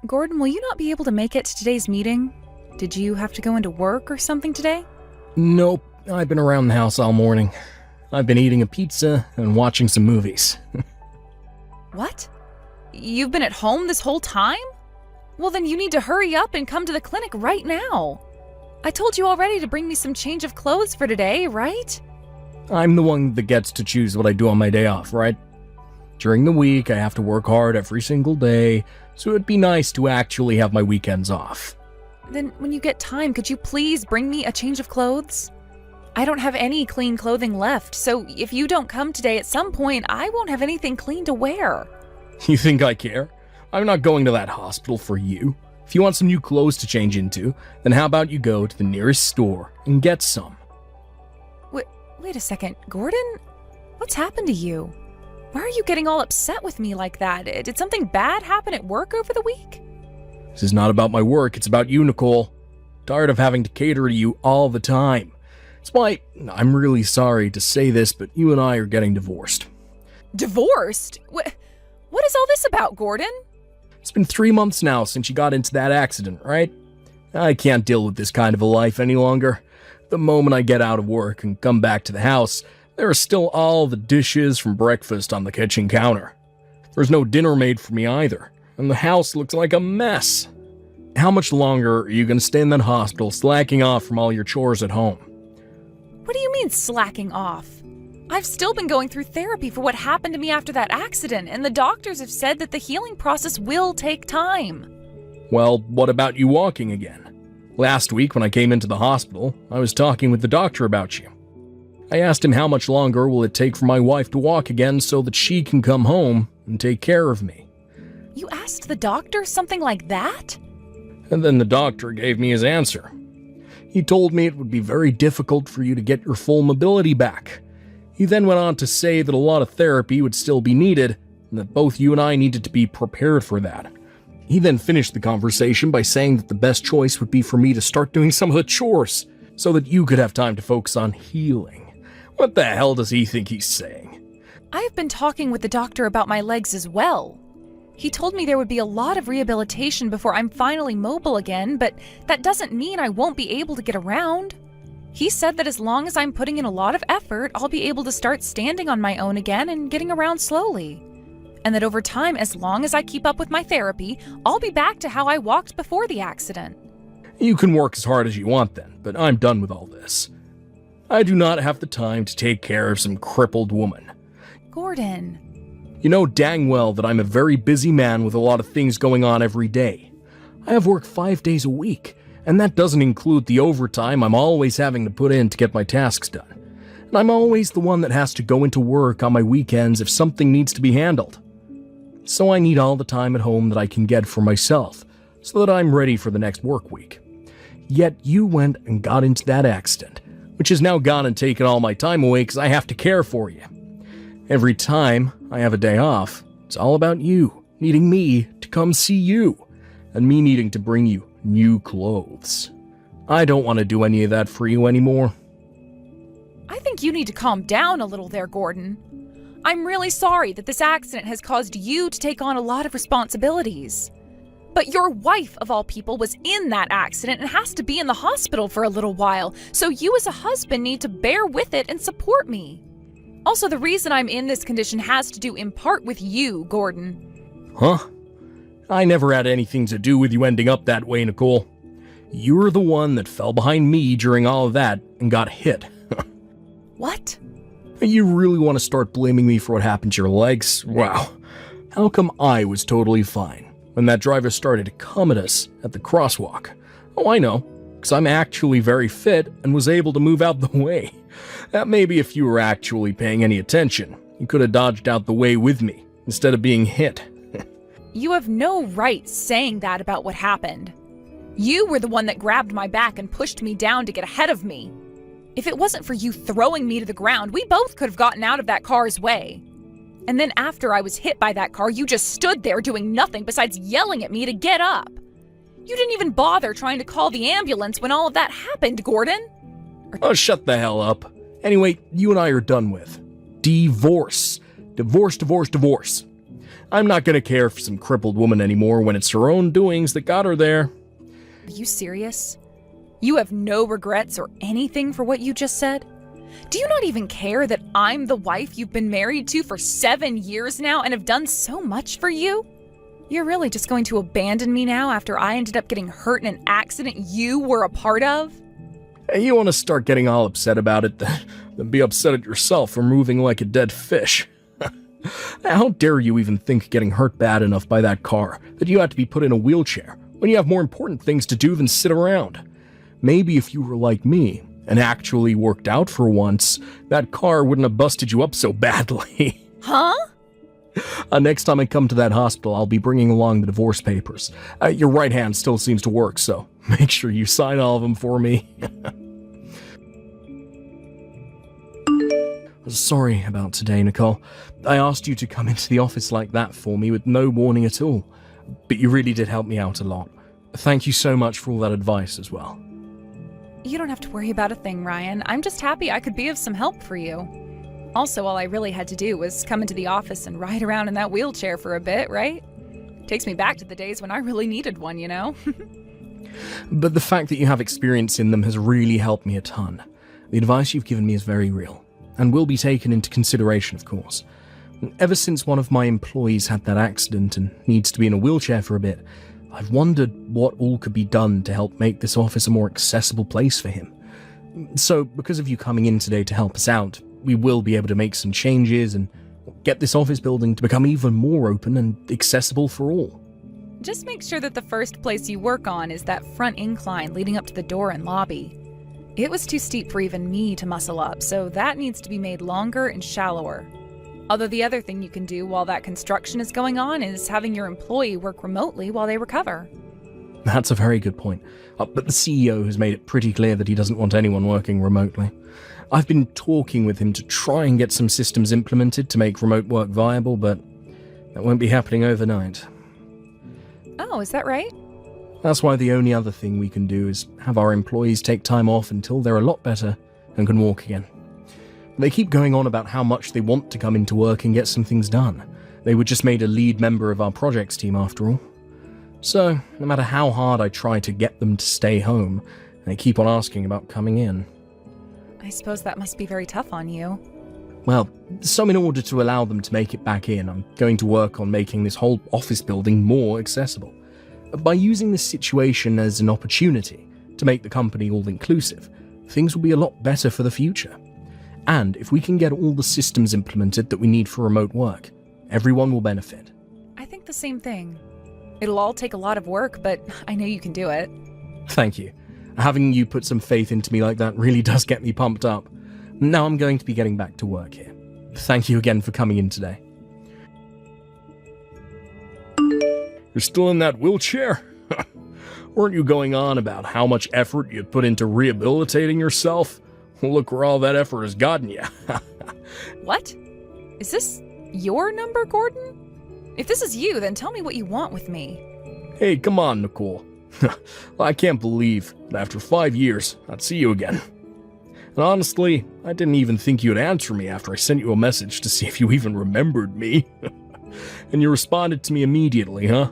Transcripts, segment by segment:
Gordon, will you not be able to make it to today's meeting? Did you have to go into work or something today? Nope, I've been around the house all morning. I've been eating a pizza and watching some movies. What? You've been at home this whole time? Well, then you need to hurry up and come to the clinic right now. I told you already to bring me some change of clothes for today, right? I'm the one that gets to choose what I do on my day off, right? During the week, I have to work hard every single day, so it'd be nice to actually have my weekends off. Then when you get time, could you please bring me a change of clothes? I don't have any clean clothing left, so if you don't come today at some point, I won't have anything clean to wear. You think I care? I'm not going to that hospital for you. If you want some new clothes to change into, then how about you go to the nearest store and get some? Wait a second, Gordon? What's happened to you? Why are you getting all upset with me like that? Did something bad happen at work over the week? This is not about my work, it's about you, Nicole. Tired of having to cater to you all the time. It's why I'm really sorry to say this, but you and I are getting divorced. Divorced? What is all this about, Gordon? It's been 3 months now since you got into that accident, right? I can't deal with this kind of a life any longer. The moment I get out of work and come back to the house, there are still all the dishes from breakfast on the kitchen counter. There's no dinner made for me either, and the house looks like a mess. How much longer are you going to stay in that hospital slacking off from all your chores at home? What do you mean slacking off? I've still been going through therapy for what happened to me after that accident, and the doctors have said that the healing process will take time. Well, what about you walking again? Last week when I came into the hospital, I was talking with the doctor about you. I asked him how much longer will it take for my wife to walk again so that she can come home and take care of me. You asked the doctor something like that? And then the doctor gave me his answer. He told me it would be very difficult for you to get your full mobility back. He then went on to say that a lot of therapy would still be needed, and that both you and I needed to be prepared for that. He then finished the conversation by saying that the best choice would be for me to start doing some of the chores, so that you could have time to focus on healing. What the hell does he think he's saying? I have been talking with the doctor about my legs as well. He told me there would be a lot of rehabilitation before I'm finally mobile again, but that doesn't mean I won't be able to get around. He said that as long as I'm putting in a lot of effort, I'll be able to start standing on my own again and getting around slowly. And that over time, as long as I keep up with my therapy, I'll be back to how I walked before the accident. You can work as hard as you want then, but I'm done with all this. I do not have the time to take care of some crippled woman. Gordon. You know dang well that I'm a very busy man with a lot of things going on every day. I have work 5 days a week, and that doesn't include the overtime I'm always having to put in to get my tasks done. And I'm always the one that has to go into work on my weekends if something needs to be handled. So I need all the time at home that I can get for myself, so that I'm ready for the next work week. Yet you went and got into that accident, which has now gone and taken all my time away because I have to care for you. Every time I have a day off, it's all about you needing me to come see you, and me needing to bring you new clothes. I don't want to do any of that for you anymore. I think you need to calm down a little there, Gordon. I'm really sorry that this accident has caused you to take on a lot of responsibilities. But your wife, of all people, was in that accident and has to be in the hospital for a little while, so you as a husband need to bear with it and support me. Also, the reason I'm in this condition has to do in part with you, Gordon. Huh? I never had anything to do with you ending up that way, Nicole. You were the one that fell behind me during all of that and got hit. What? You really want to start blaming me for what happened to your legs? Wow. How come I was totally fine when that driver started to come at us at the crosswalk? Oh, I know, because I'm actually very fit and was able to move out the way. That maybe if you were actually paying any attention, you could have dodged out the way with me instead of being hit. You have no right saying that about what happened. You were the one that grabbed my back and pushed me down to get ahead of me. If it wasn't for you throwing me to the ground, we both could have gotten out of that car's way. And then after I was hit by that car, you just stood there doing nothing besides yelling at me to get up. You didn't even bother trying to call the ambulance when all of that happened, Gordon. Oh, shut the hell up. Anyway, you and I are done with. Divorce. Divorce, divorce, divorce. I'm not gonna care for some crippled woman anymore when it's her own doings that got her there. Are you serious? You have no regrets or anything for what you just said? Do you not even care that I'm the wife you've been married to for 7 years now and have done so much for you? You're really just going to abandon me now after I ended up getting hurt in an accident you were a part of? Hey, you want to start getting all upset about it, then be upset at yourself for moving like a dead fish. How dare you even think getting hurt bad enough by that car that you had to be put in a wheelchair when you have more important things to do than sit around? Maybe if you were like me and actually worked out for once, that car wouldn't have busted you up so badly. Huh? Next time I come to that hospital, I'll be bringing along the divorce papers. Your right hand still seems to work, so make sure you sign all of them for me. Sorry about today, Nicole. I asked you to come into the office like that for me with no warning at all. But you really did help me out a lot. Thank you so much for all that advice as well. You don't have to worry about a thing, Ryan. I'm just happy I could be of some help for you. Also, all I really had to do was come into the office and ride around in that wheelchair for a bit, right? Takes me back to the days when I really needed one, you know? But the fact that you have experience in them has really helped me a ton. The advice you've given me is very real, and will be taken into consideration, of course. Ever since one of my employees had that accident and needs to be in a wheelchair for a bit, I've wondered what all could be done to help make this office a more accessible place for him. So, because of you coming in today to help us out, we will be able to make some changes and get this office building to become even more open and accessible for all. Just make sure that the first place you work on is that front incline leading up to the door and lobby. It was too steep for even me to muscle up, so that needs to be made longer and shallower. Although the other thing you can do while that construction is going on is having your employee work remotely while they recover. That's a very good point. But the CEO has made it pretty clear that he doesn't want anyone working remotely. I've been talking with him to try and get some systems implemented to make remote work viable, but that won't be happening overnight. Oh, is that right? That's why the only other thing we can do is have our employees take time off until they're a lot better and can walk again. They keep going on about how much they want to come into work and get some things done. They were just made a lead member of our projects team after all. So, no matter how hard I try to get them to stay home, they keep on asking about coming in. I suppose that must be very tough on you. Well, so in order to allow them to make it back in, I'm going to work on making this whole office building more accessible. By using this situation as an opportunity to make the company all-inclusive, things will be a lot better for the future. And if we can get all the systems implemented that we need for remote work, everyone will benefit. I think the same thing. It'll all take a lot of work, but I know you can do it. Thank you. Having you put some faith into me like that really does get me pumped up. Now I'm going to be getting back to work here. Thank you again for coming in today. You're still in that wheelchair? Weren't you going on about how much effort you'd put into rehabilitating yourself? Look where all that effort has gotten you. What? Is this your number, Gordon? If this is you, then tell me what you want with me. Hey, come on, Nicole. I can't believe that after 5 years, I'd see you again. And honestly, I didn't even think you'd answer me after I sent you a message to see if you even remembered me. And you responded to me immediately, huh?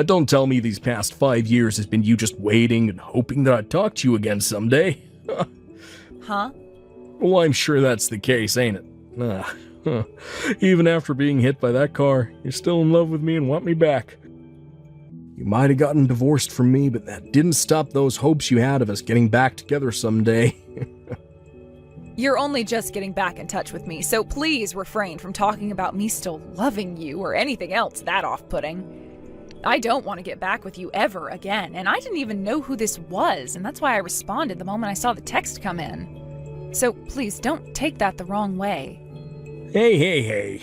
Don't tell me these past 5 years has been you just waiting and hoping that I'd talk to you again someday. Huh? Well, I'm sure that's the case, ain't it? Even after being hit by that car, you're still in love with me and want me back. You might have gotten divorced from me, but that didn't stop those hopes you had of us getting back together someday. You're only just getting back in touch with me, so please refrain from talking about me still loving you or anything else that off-putting. I don't want to get back with you ever again, and I didn't even know who this was, and that's why I responded the moment I saw the text come in. So please don't take that the wrong way. Hey.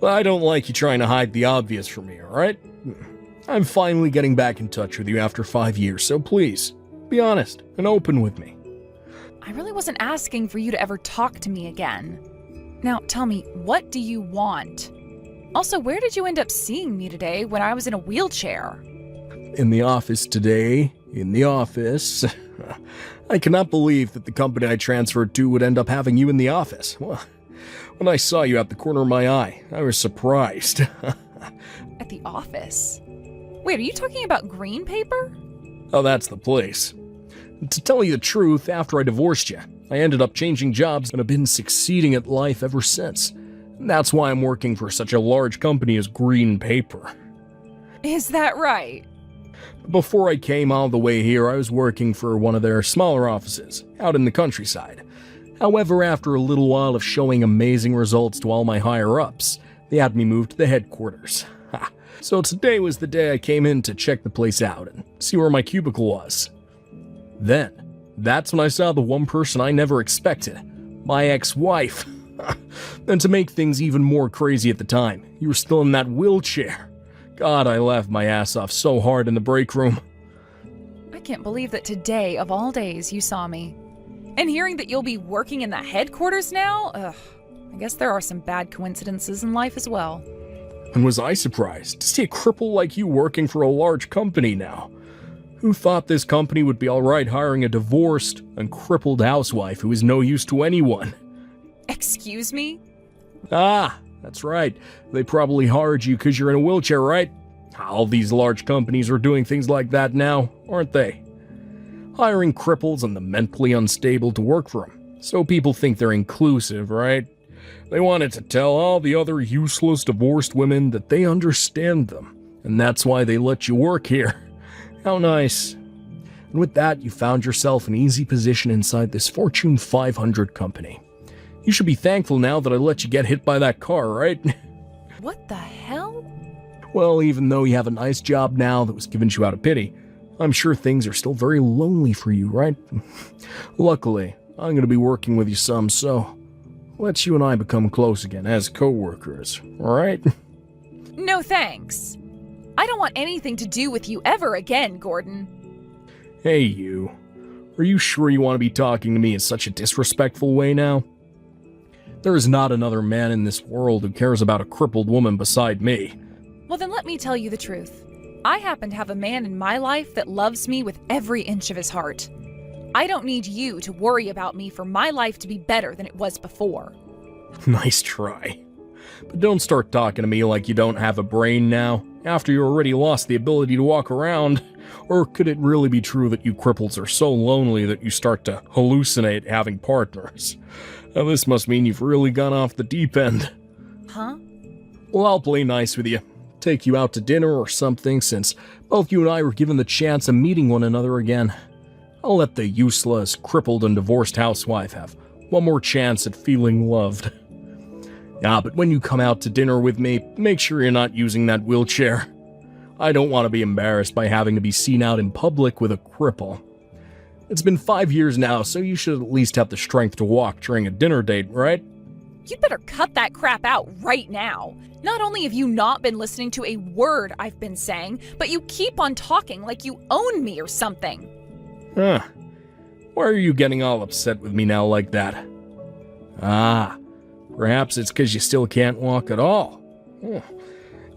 Well, I don't like you trying to hide the obvious from me, alright? I'm finally getting back in touch with you after 5 years, so please, be honest and open with me. I really wasn't asking for you to ever talk to me again. Now, tell me, what do you want? Also, where did you end up seeing me today when I was in a wheelchair? In the office today. In the office. I cannot believe that the company I transferred to would end up having you in the office. When I saw you out the corner of my eye, I was surprised. At the office? Wait, are you talking about green paper? Oh, that's the place. To tell you the truth, after I divorced you, I ended up changing jobs and have been succeeding at life ever since. And that's why I'm working for such a large company as Green Paper. Is that right? Before I came all the way here, I was working for one of their smaller offices, out in the countryside. However, after a little while of showing amazing results to all my higher-ups, they had me moved to the headquarters. So today was the day I came in to check the place out and see where my cubicle was. Then, that's when I saw the one person I never expected, my ex-wife. And to make things even more crazy at the time, you were still in that wheelchair. God, I laughed my ass off so hard in the break room. I can't believe that today, of all days, you saw me. And hearing that you'll be working in the headquarters now? Ugh, I guess there are some bad coincidences in life as well. And was I surprised to see a cripple like you working for a large company now? Who thought this company would be alright hiring a divorced and crippled housewife who is no use to anyone? Excuse me? Ah, that's right. They probably hired you because you're in a wheelchair, right? All these large companies are doing things like that now, aren't they? Hiring cripples and the mentally unstable to work for them, so people think they're inclusive, right? They wanted to tell all the other useless divorced women that they understand them, and that's why they let you work here. How nice. And with that, you found yourself an easy position inside this Fortune 500 company. You should be thankful now that I let you get hit by that car, right? What the hell? Well, even though you have a nice job now that was given to you out of pity, I'm sure things are still very lonely for you, right? Luckily, I'm going to be working with you some, so let's you and I become close again as co-workers, alright? No thanks. I don't want anything to do with you ever again, Gordon. Hey, you. Are you sure you want to be talking to me in such a disrespectful way now? There is not another man in this world who cares about a crippled woman beside me. Well, then let me tell you the truth. I happen to have a man in my life that loves me with every inch of his heart. I don't need you to worry about me for my life to be better than it was before. Nice try. But don't start talking to me like you don't have a brain now, after you already lost the ability to walk around. Or could it really be true that you cripples are so lonely that you start to hallucinate having partners? Now, this must mean you've really gone off the deep end. Huh? Well, I'll play nice with you. Take you out to dinner or something, since both you and I were given the chance of meeting one another again. I'll let the useless, crippled, and divorced housewife have one more chance at feeling loved. Yeah, but when you come out to dinner with me, make sure you're not using that wheelchair. I don't want to be embarrassed by having to be seen out in public with a cripple. It's been 5 years now, so you should at least have the strength to walk during a dinner date, right? You'd better cut that crap out right now. Not only have you not been listening to a word I've been saying, but you keep on talking like you own me or something. Huh. Why are you getting all upset with me now like that? Ah, perhaps it's because you still can't walk at all.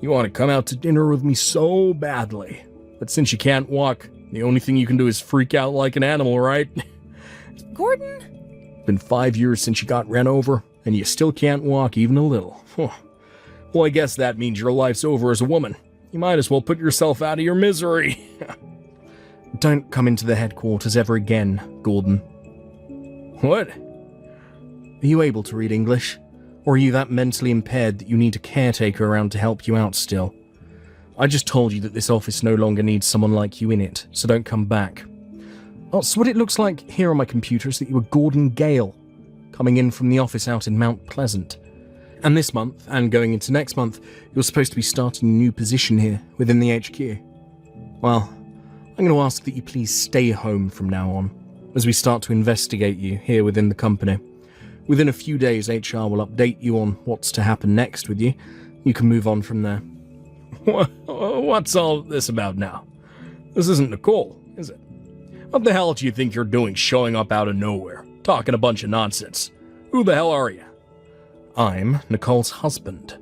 You want to come out to dinner with me so badly. But since you can't walk, the only thing you can do is freak out like an animal, right? Gordon? It's been 5 years since you got ran over, and you still can't walk even a little. Well, I guess that means your life's over as a woman. You might as well put yourself out of your misery. Don't come into the headquarters ever again, Gordon. What? Are you able to read English? Or are you that mentally impaired that you need a caretaker around to help you out still? I just told you that this office no longer needs someone like you in it, so don't come back. Oh, so what it looks like here on my computer is that you were Gordon Gale, coming in from the office out in Mount Pleasant. And this month, and going into next month, you're supposed to be starting a new position here within the HQ. Well, I'm going to ask that you please stay home from now on, as we start to investigate you here within the company. Within a few days, HR will update you on what's to happen next with you. You can move on from there. What's all this about now? This isn't Nicole, is it? What the hell do you think you're doing showing up out of nowhere, talking a bunch of nonsense? Who the hell are you? I'm Nicole's husband,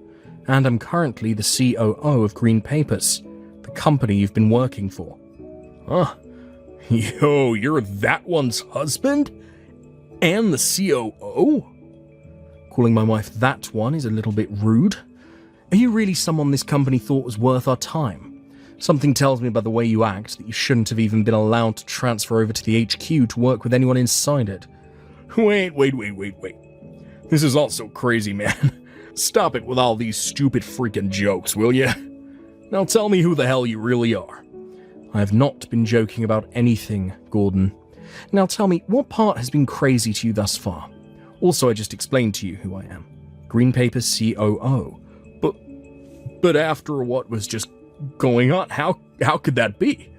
and I'm currently the COO of Green Papers, the company you've been working for. Huh? Yo, you're that one's husband? And the COO? Calling my wife that one is a little bit rude. Are you really someone this company thought was worth our time? Something tells me by the way you act that you shouldn't have even been allowed to transfer over to the HQ to work with anyone inside it. Wait. This is all so crazy, man. Stop it with all these stupid freaking jokes, will ya? Now tell me who the hell you really are. I have not been joking about anything, Gordon. Now tell me, what part has been crazy to you thus far? Also, I just explained to you who I am. Green Paper COO. But after what was just going on, how could that be?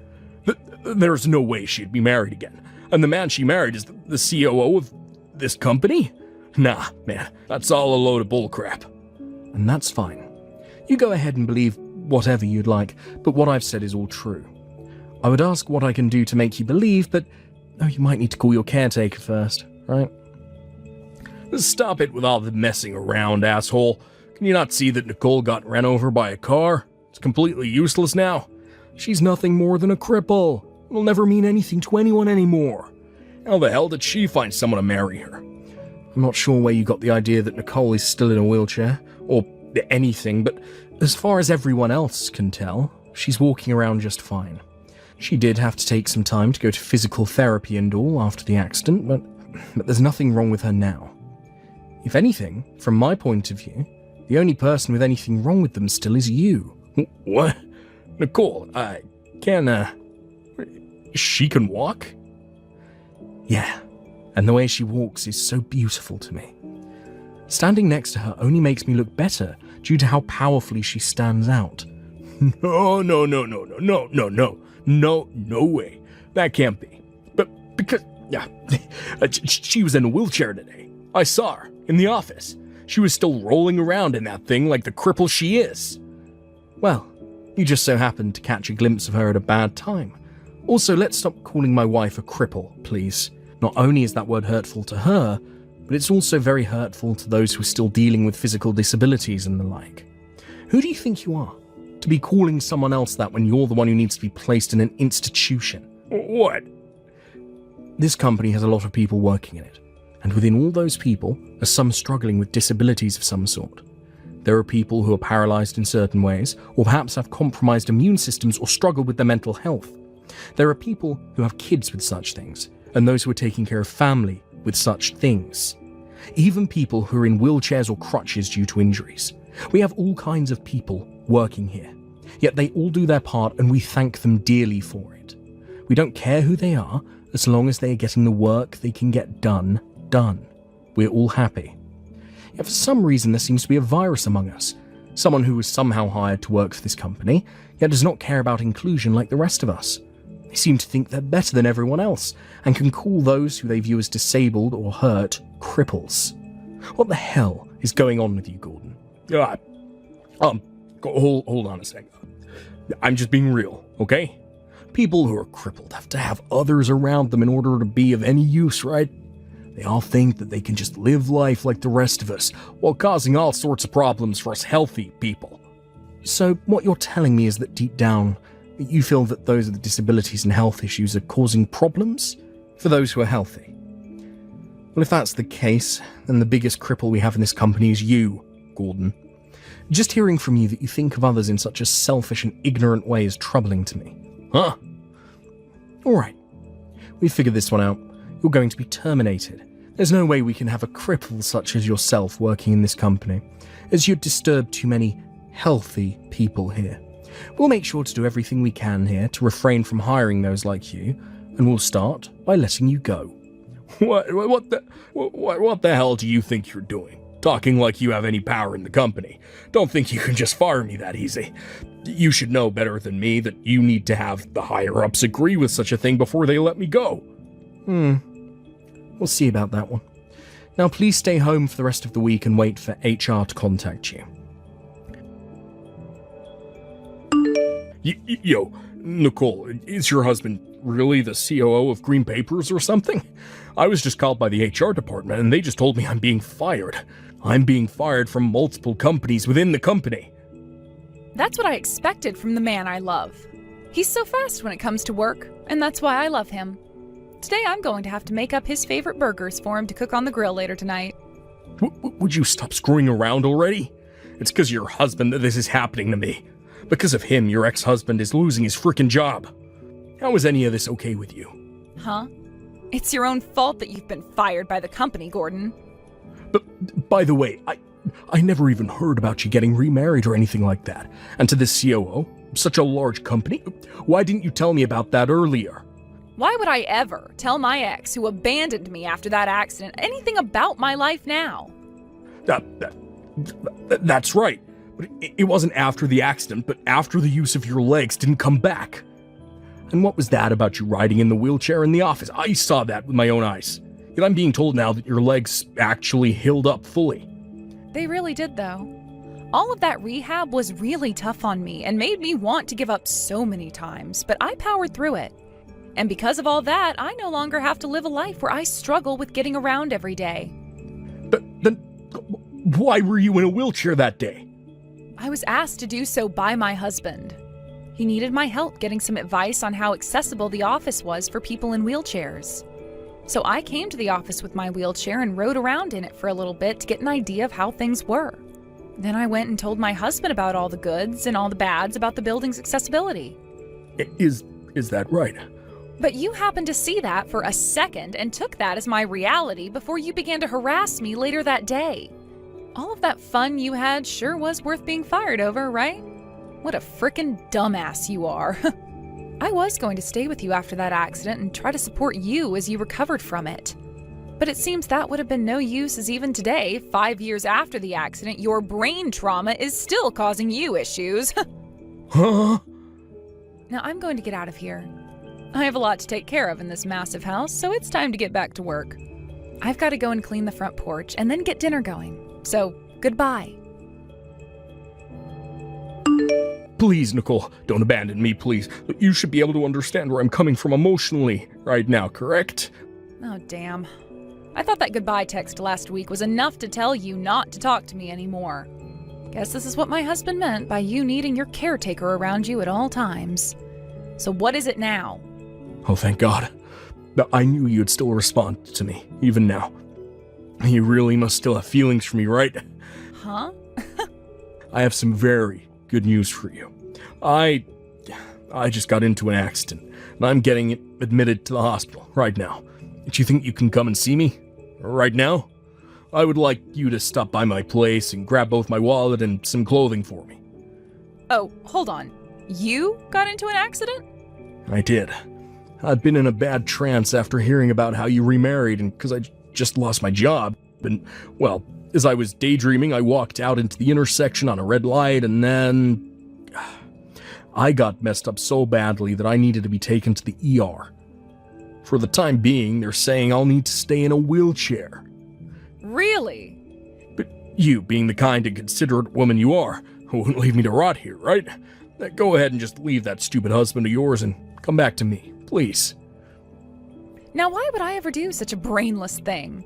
There's no way she'd be married again. And the man she married is the COO of this company? Nah, man, that's all a load of bullcrap. And that's fine. You go ahead and believe whatever you'd like, but what I've said is all true. I would ask what I can do to make you believe, but you might need to call your caretaker first, right? Stop it with all the messing around, asshole. Can you not see that Nicole got ran over by a car? It's completely useless now. She's nothing more than a cripple. It'll never mean anything to anyone anymore. How the hell did she find someone to marry her? I'm not sure where you got the idea that Nicole is still in a wheelchair, or anything, but as far as everyone else can tell, she's walking around just fine. She did have to take some time to go to physical therapy and all after the accident, but there's nothing wrong with her now. If anything, from my point of view, the only person with anything wrong with them still is you. What? Nicole, she can walk? Yeah, and the way she walks is so beautiful to me. Standing next to her only makes me look better due to how powerfully she stands out. No way. That can't be. But because, she was in a wheelchair today. I saw her in the office. She was still rolling around in that thing like the cripple she is. Well, you just so happened to catch a glimpse of her at a bad time. Also, let's stop calling my wife a cripple, please. Not only is that word hurtful to her, but it's also very hurtful to those who are still dealing with physical disabilities and the like. Who do you think you are, to be calling someone else that when you're the one who needs to be placed in an institution? What? This company has a lot of people working in it, and within all those people are some struggling with disabilities of some sort. There are people who are paralyzed in certain ways, or perhaps have compromised immune systems or struggle with their mental health. There are people who have kids with such things, and those who are taking care of family with such things. Even people who are in wheelchairs or crutches due to injuries. We have all kinds of people working here, yet they all do their part and we thank them dearly for it. We don't care who they are, as long as they are getting the work they can get done. We're all happy. Yet for some reason there seems to be a virus among us, someone who was somehow hired to work for this company, yet does not care about inclusion like the rest of us. They seem to think they're better than everyone else, and can call those who they view as disabled or hurt cripples. What the hell is going on with you, Gordon? Hold on a second. I'm just being real, okay? People who are crippled have to have others around them in order to be of any use, right? They all think that they can just live life like the rest of us, while causing all sorts of problems for us healthy people. So what you're telling me is that deep down, you feel that those are the disabilities and health issues are causing problems for those who are healthy. Well, if that's the case, then the biggest cripple we have in this company is you, Gordon. Just hearing from you that you think of others in such a selfish and ignorant way is troubling to me. Huh? Alright. We figured this one out. You're going to be terminated. There's no way we can have a cripple such as yourself working in this company, as you'd disturb too many healthy people here. We'll make sure to do everything we can here to refrain from hiring those like you, and we'll start by letting you go. What the hell do you think you're doing? Talking like you have any power in the company. Don't think you can just fire me that easy. You should know better than me that you need to have the higher-ups agree with such a thing before they let me go. We'll see about that one. Now please stay home for the rest of the week and wait for HR to contact you. Yo, Nicole, is your husband really the COO of Green Papers or something? I was just called by the HR department and they just told me I'm being fired. I'm being fired from multiple companies within the company. That's what I expected from the man I love. He's so fast when it comes to work, and that's why I love him. Today I'm going to have to make up his favorite burgers for him to cook on the grill later tonight. Would you stop screwing around already? It's because of your husband that this is happening to me. Because of him, your ex-husband is losing his frickin' job. How is any of this okay with you? Huh? It's your own fault that you've been fired by the company, Gordon. But, by the way, I never even heard about you getting remarried or anything like that. And to this COO, such a large company, why didn't you tell me about that earlier? Why would I ever tell my ex, who abandoned me after that accident, anything about my life now? That's right. But it wasn't after the accident, but after the use of your legs didn't come back. And what was that about you riding in the wheelchair in the office? I saw that with my own eyes. Yet I'm being told now that your legs actually healed up fully. They really did, though. All of that rehab was really tough on me and made me want to give up so many times, but I powered through it. And because of all that, I no longer have to live a life where I struggle with getting around every day. But then, why were you in a wheelchair that day? I was asked to do so by my husband. He needed my help getting some advice on how accessible the office was for people in wheelchairs. So I came to the office with my wheelchair and rode around in it for a little bit to get an idea of how things were. Then I went and told my husband about all the goods and all the bads about the building's accessibility. Is that right? But you happened to see that for a second and took that as my reality before you began to harass me later that day. All of that fun you had sure was worth being fired over, right? What a frickin' dumbass you are. I was going to stay with you after that accident and try to support you as you recovered from it. But it seems that would have been no use, as even today, 5 years after the accident, your brain trauma is still causing you issues. Huh? Now I'm going to get out of here. I have a lot to take care of in this massive house, so it's time to get back to work. I've got to go and clean the front porch and then get dinner going. So, goodbye. Please, Nicole, don't abandon me, please. You should be able to understand where I'm coming from emotionally right now, correct? Oh, damn. I thought that goodbye text last week was enough to tell you not to talk to me anymore. Guess this is what my husband meant by you needing your caretaker around you at all times. So what is it now? Oh, thank God. I knew you'd still respond to me, even now. You really must still have feelings for me, right? Huh? I have some very good news for you. I just got into an accident, and I'm getting admitted to the hospital right now. Do you think you can come and see me? Right now? I would like you to stop by my place and grab both my wallet and some clothing for me. Oh, hold on. You got into an accident? I did. I'd been in a bad trance after hearing about how you remarried and because I just lost my job. And, well, as I was daydreaming, I walked out into the intersection on a red light and then I got messed up so badly that I needed to be taken to the ER. For the time being, they're saying I'll need to stay in a wheelchair. Really? But you, being the kind and considerate woman you are, wouldn't leave me to rot here, right? Go ahead and just leave that stupid husband of yours and come back to me, please. Now why would I ever do such a brainless thing?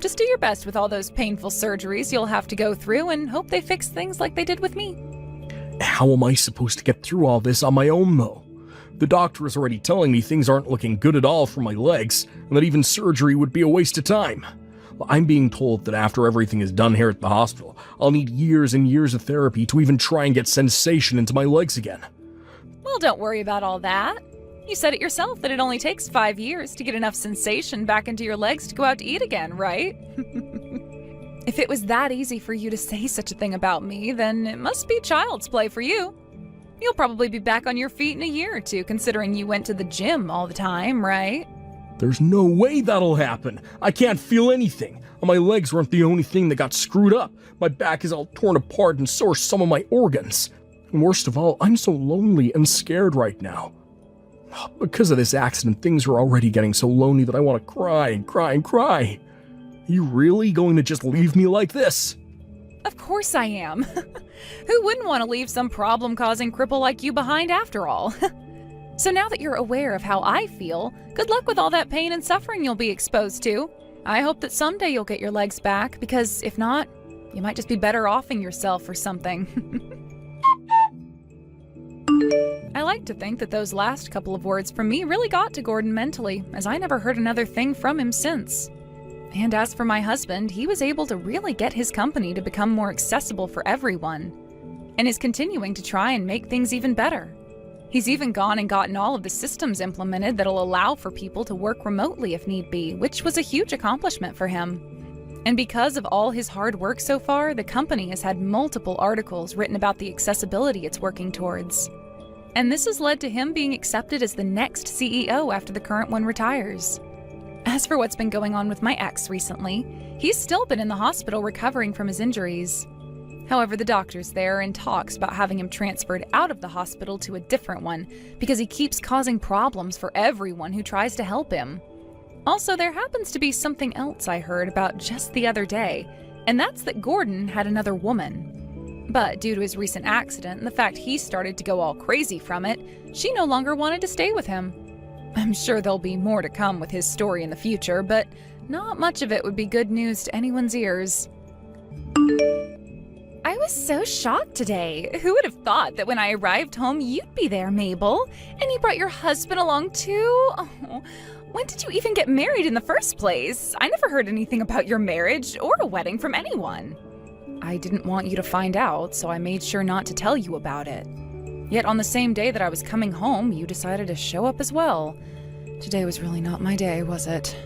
Just do your best with all those painful surgeries you'll have to go through and hope they fix things like they did with me. How am I supposed to get through all this on my own, though? The doctor is already telling me things aren't looking good at all for my legs, and that even surgery would be a waste of time. I'm being told that after everything is done here at the hospital, I'll need years and years of therapy to even try and get sensation into my legs again. Well, don't worry about all that. You said it yourself that it only takes 5 years to get enough sensation back into your legs to go out to eat again, right? If it was that easy for you to say such a thing about me, then it must be child's play for you. You'll probably be back on your feet in a year or two, considering you went to the gym all the time, right? There's no way that'll happen. I can't feel anything. My legs weren't the only thing that got screwed up. My back is all torn apart and so are some of my organs. And worst of all, I'm so lonely and scared right now. Because of this accident, things are already getting so lonely that I want to cry and cry and cry. Are you really going to just leave me like this? Of course I am. Who wouldn't want to leave some problem-causing cripple like you behind after all? So now that you're aware of how I feel, good luck with all that pain and suffering you'll be exposed to. I hope that someday you'll get your legs back, because if not, you might just be better offing yourself or something. I like to think that those last couple of words from me really got to Gordon mentally, as I never heard another thing from him since. And as for my husband, he was able to really get his company to become more accessible for everyone, and is continuing to try and make things even better. He's even gone and gotten all of the systems implemented that'll allow for people to work remotely if need be, which was a huge accomplishment for him. And because of all his hard work so far, the company has had multiple articles written about the accessibility it's working towards. And this has led to him being accepted as the next CEO after the current one retires. As for what's been going on with my ex recently, he's still been in the hospital recovering from his injuries. However, the doctor's there and talks about having him transferred out of the hospital to a different one because he keeps causing problems for everyone who tries to help him. Also, there happens to be something else I heard about just the other day, and that's that Gordon had another woman. But due to his recent accident and the fact he started to go all crazy from it, she no longer wanted to stay with him. I'm sure there'll be more to come with his story in the future, but not much of it would be good news to anyone's ears. I was so shocked today. Who would have thought that when I arrived home you'd be there, Mabel? And you brought your husband along too? Oh, when did you even get married in the first place? I never heard anything about your marriage or a wedding from anyone. I didn't want you to find out, so I made sure not to tell you about it. Yet on the same day that I was coming home, you decided to show up as well. Today was really not my day, was it?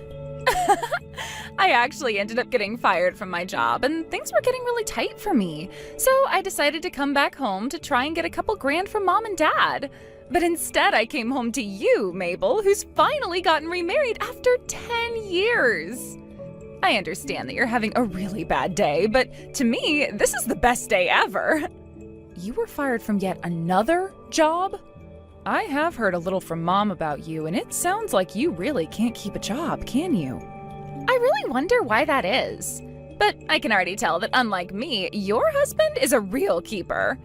I actually ended up getting fired from my job, and things were getting really tight for me. So I decided to come back home to try and get a couple grand from Mom and Dad. But instead I came home to you, Mabel, who's finally gotten remarried after 10 years. I understand that you're having a really bad day, but to me, this is the best day ever. You were fired from yet another job? I have heard a little from Mom about you, and it sounds like you really can't keep a job, can you? I really wonder why that is. But I can already tell that unlike me, your husband is a real keeper.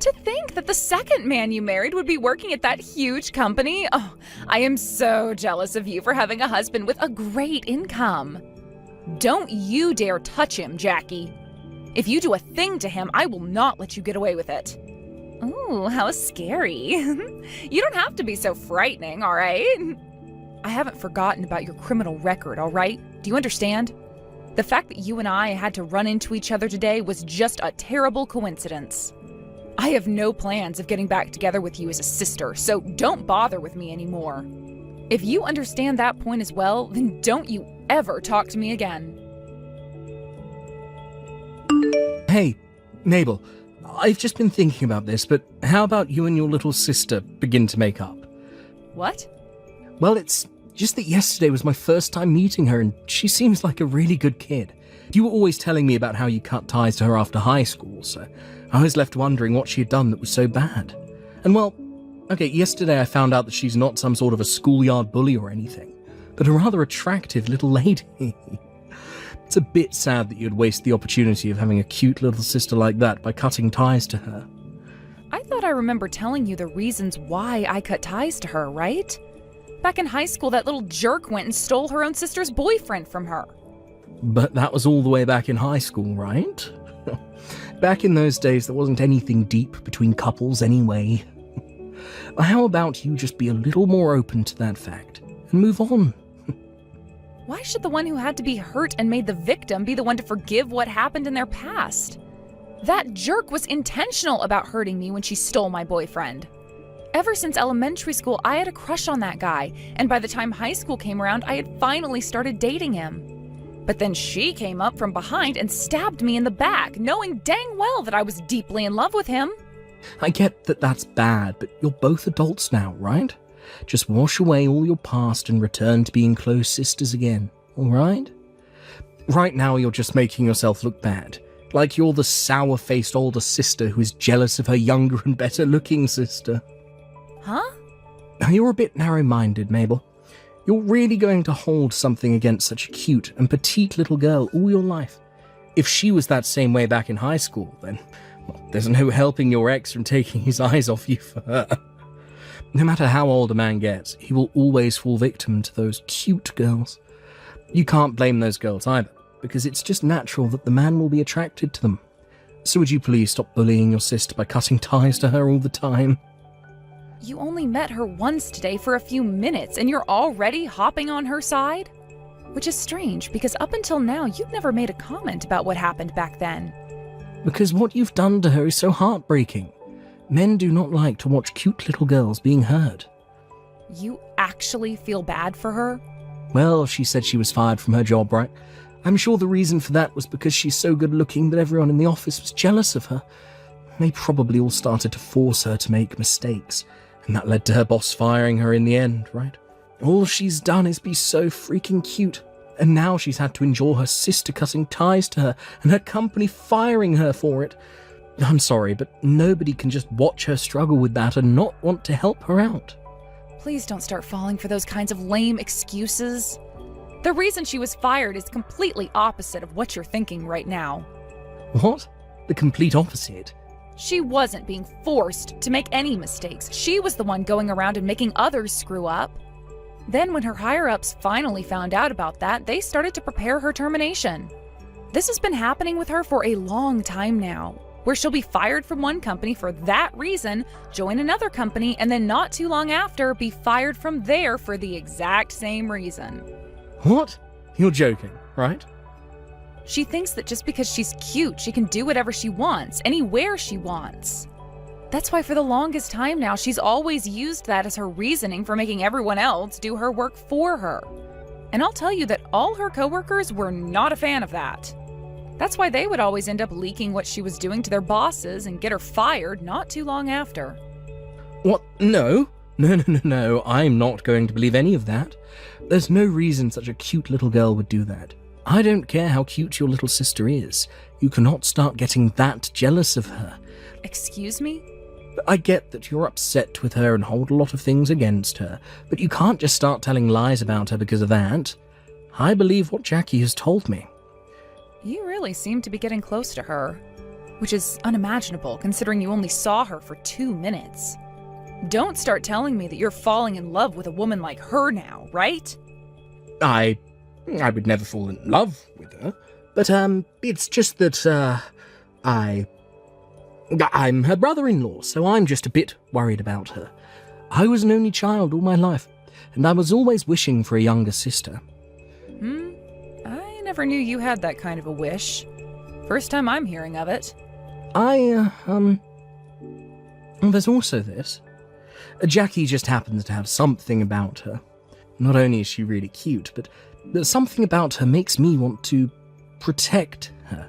To think that the second man you married would be working at that huge company. Oh, I am so jealous of you for having a husband with a great income. Don't you dare touch him, Jackie. If you do a thing to him, I will not let you get away with it. Ooh, how scary. You don't have to be so frightening, all right? I haven't forgotten about your criminal record, all right? Do you understand? The fact that you and I had to run into each other today was just a terrible coincidence. I have no plans of getting back together with you as a sister, so don't bother with me anymore. If you understand that point as well, then don't you ever talk to me again. Hey, Mabel, I've just been thinking about this, but how about you and your little sister begin to make up? What? Well, it's just that yesterday was my first time meeting her, and she seems like a really good kid. You were always telling me about how you cut ties to her after high school, so I was left wondering what she had done that was so bad. And well, okay, yesterday I found out that she's not some sort of a schoolyard bully or anything, but a rather attractive little lady. It's a bit sad that you'd waste the opportunity of having a cute little sister like that by cutting ties to her. I thought I remember telling you the reasons why I cut ties to her, right? Back in high school, that little jerk went and stole her own sister's boyfriend from her. But that was all the way back in high school, right? Back in those days, there wasn't anything deep between couples anyway. How about you just be a little more open to that fact and move on? Why should the one who had to be hurt and made the victim be the one to forgive what happened in their past? That jerk was intentional about hurting me when she stole my boyfriend. Ever since elementary school, I had a crush on that guy, and by the time high school came around, I had finally started dating him. But then she came up from behind and stabbed me in the back, knowing dang well that I was deeply in love with him. I get that that's bad, but you're both adults now, right? Just wash away all your past and return to being close sisters again, alright? Right now you're just making yourself look bad, like you're the sour-faced older sister who is jealous of her younger and better-looking sister. Huh? You're a bit narrow-minded, Mabel. You're really going to hold something against such a cute and petite little girl all your life. If she was that same way back in high school, then, well, there's no helping your ex from taking his eyes off you for her. No matter how old a man gets, he will always fall victim to those cute girls. You can't blame those girls either, because it's just natural that the man will be attracted to them. So would you please stop bullying your sister by cutting ties to her all the time? You only met her once today for a few minutes, and you're already hopping on her side? Which is strange, because up until now, you've never made a comment about what happened back then. Because what you've done to her is so heartbreaking. Men do not like to watch cute little girls being hurt. You actually feel bad for her? Well, she said she was fired from her job, right? I'm sure the reason for that was because she's so good looking that everyone in the office was jealous of her. They probably all started to force her to make mistakes, and that led to her boss firing her in the end, right? All she's done is be so freaking cute, and now she's had to endure her sister cutting ties to her and her company firing her for it. I'm sorry, but nobody can just watch her struggle with that and not want to help her out. Please don't start falling for those kinds of lame excuses. The reason she was fired is completely opposite of what you're thinking right now. What? The complete opposite? She wasn't being forced to make any mistakes. She was the one going around and making others screw up. Then when her higher-ups finally found out about that, they started to prepare her termination. This has been happening with her for a long time now, where she'll be fired from one company for that reason, join another company, and then not too long after be fired from there for the exact same reason. What? You're joking, right? She thinks that just because she's cute, she can do whatever she wants, anywhere she wants. That's why for the longest time now, she's always used that as her reasoning for making everyone else do her work for her. And I'll tell you that all her coworkers were not a fan of that. That's why they would always end up leaking what she was doing to their bosses and get her fired not too long after. What? No. No, I'm not going to believe any of that. There's no reason such a cute little girl would do that. I don't care how cute your little sister is. You cannot start getting that jealous of her. Excuse me? I get that you're upset with her and hold a lot of things against her, but you can't just start telling lies about her because of that. I believe what Jackie has told me. You really seem to be getting close to her, which is unimaginable considering you only saw her for 2 minutes. Don't start telling me that you're falling in love with a woman like her now, right? I would never fall in love with her, but it's just that I'm her brother-in-law, so I'm just a bit worried about her. I was an only child all my life, and I was always wishing for a younger sister. I never knew you had that kind of a wish. First time I'm hearing of it. There's also this. Jackie just happens to have something about her. Not only is she really cute, but something about her makes me want to protect her.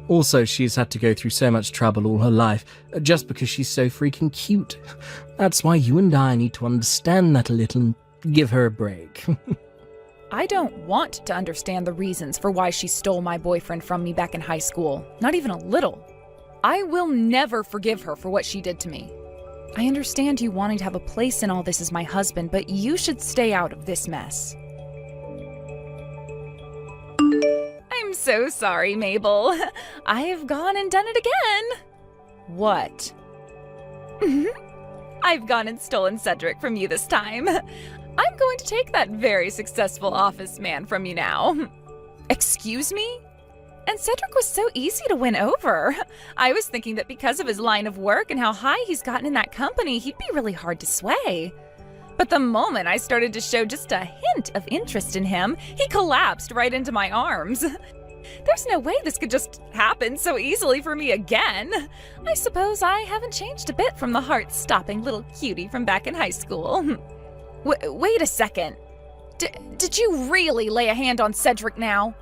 Also, she's had to go through so much trouble all her life, just because she's so freaking cute. That's why you and I need to understand that a little and give her a break. I don't want to understand the reasons for why she stole my boyfriend from me back in high school. Not even a little. I will never forgive her for what she did to me. I understand you wanting to have a place in all this as my husband, but you should stay out of this mess. I'm so sorry, Mabel. I've gone and done it again. What? I've gone and stolen Cedric from you this time. I'm going to take that very successful office man from you now. Excuse me? And Cedric was so easy to win over. I was thinking that because of his line of work and how high he's gotten in that company, he'd be really hard to sway. But the moment I started to show just a hint of interest in him, he collapsed right into my arms. There's no way this could just happen so easily for me again. I suppose I haven't changed a bit from the heart-stopping little cutie from back in high school. Wait a second. Did you really lay a hand on Cedric now?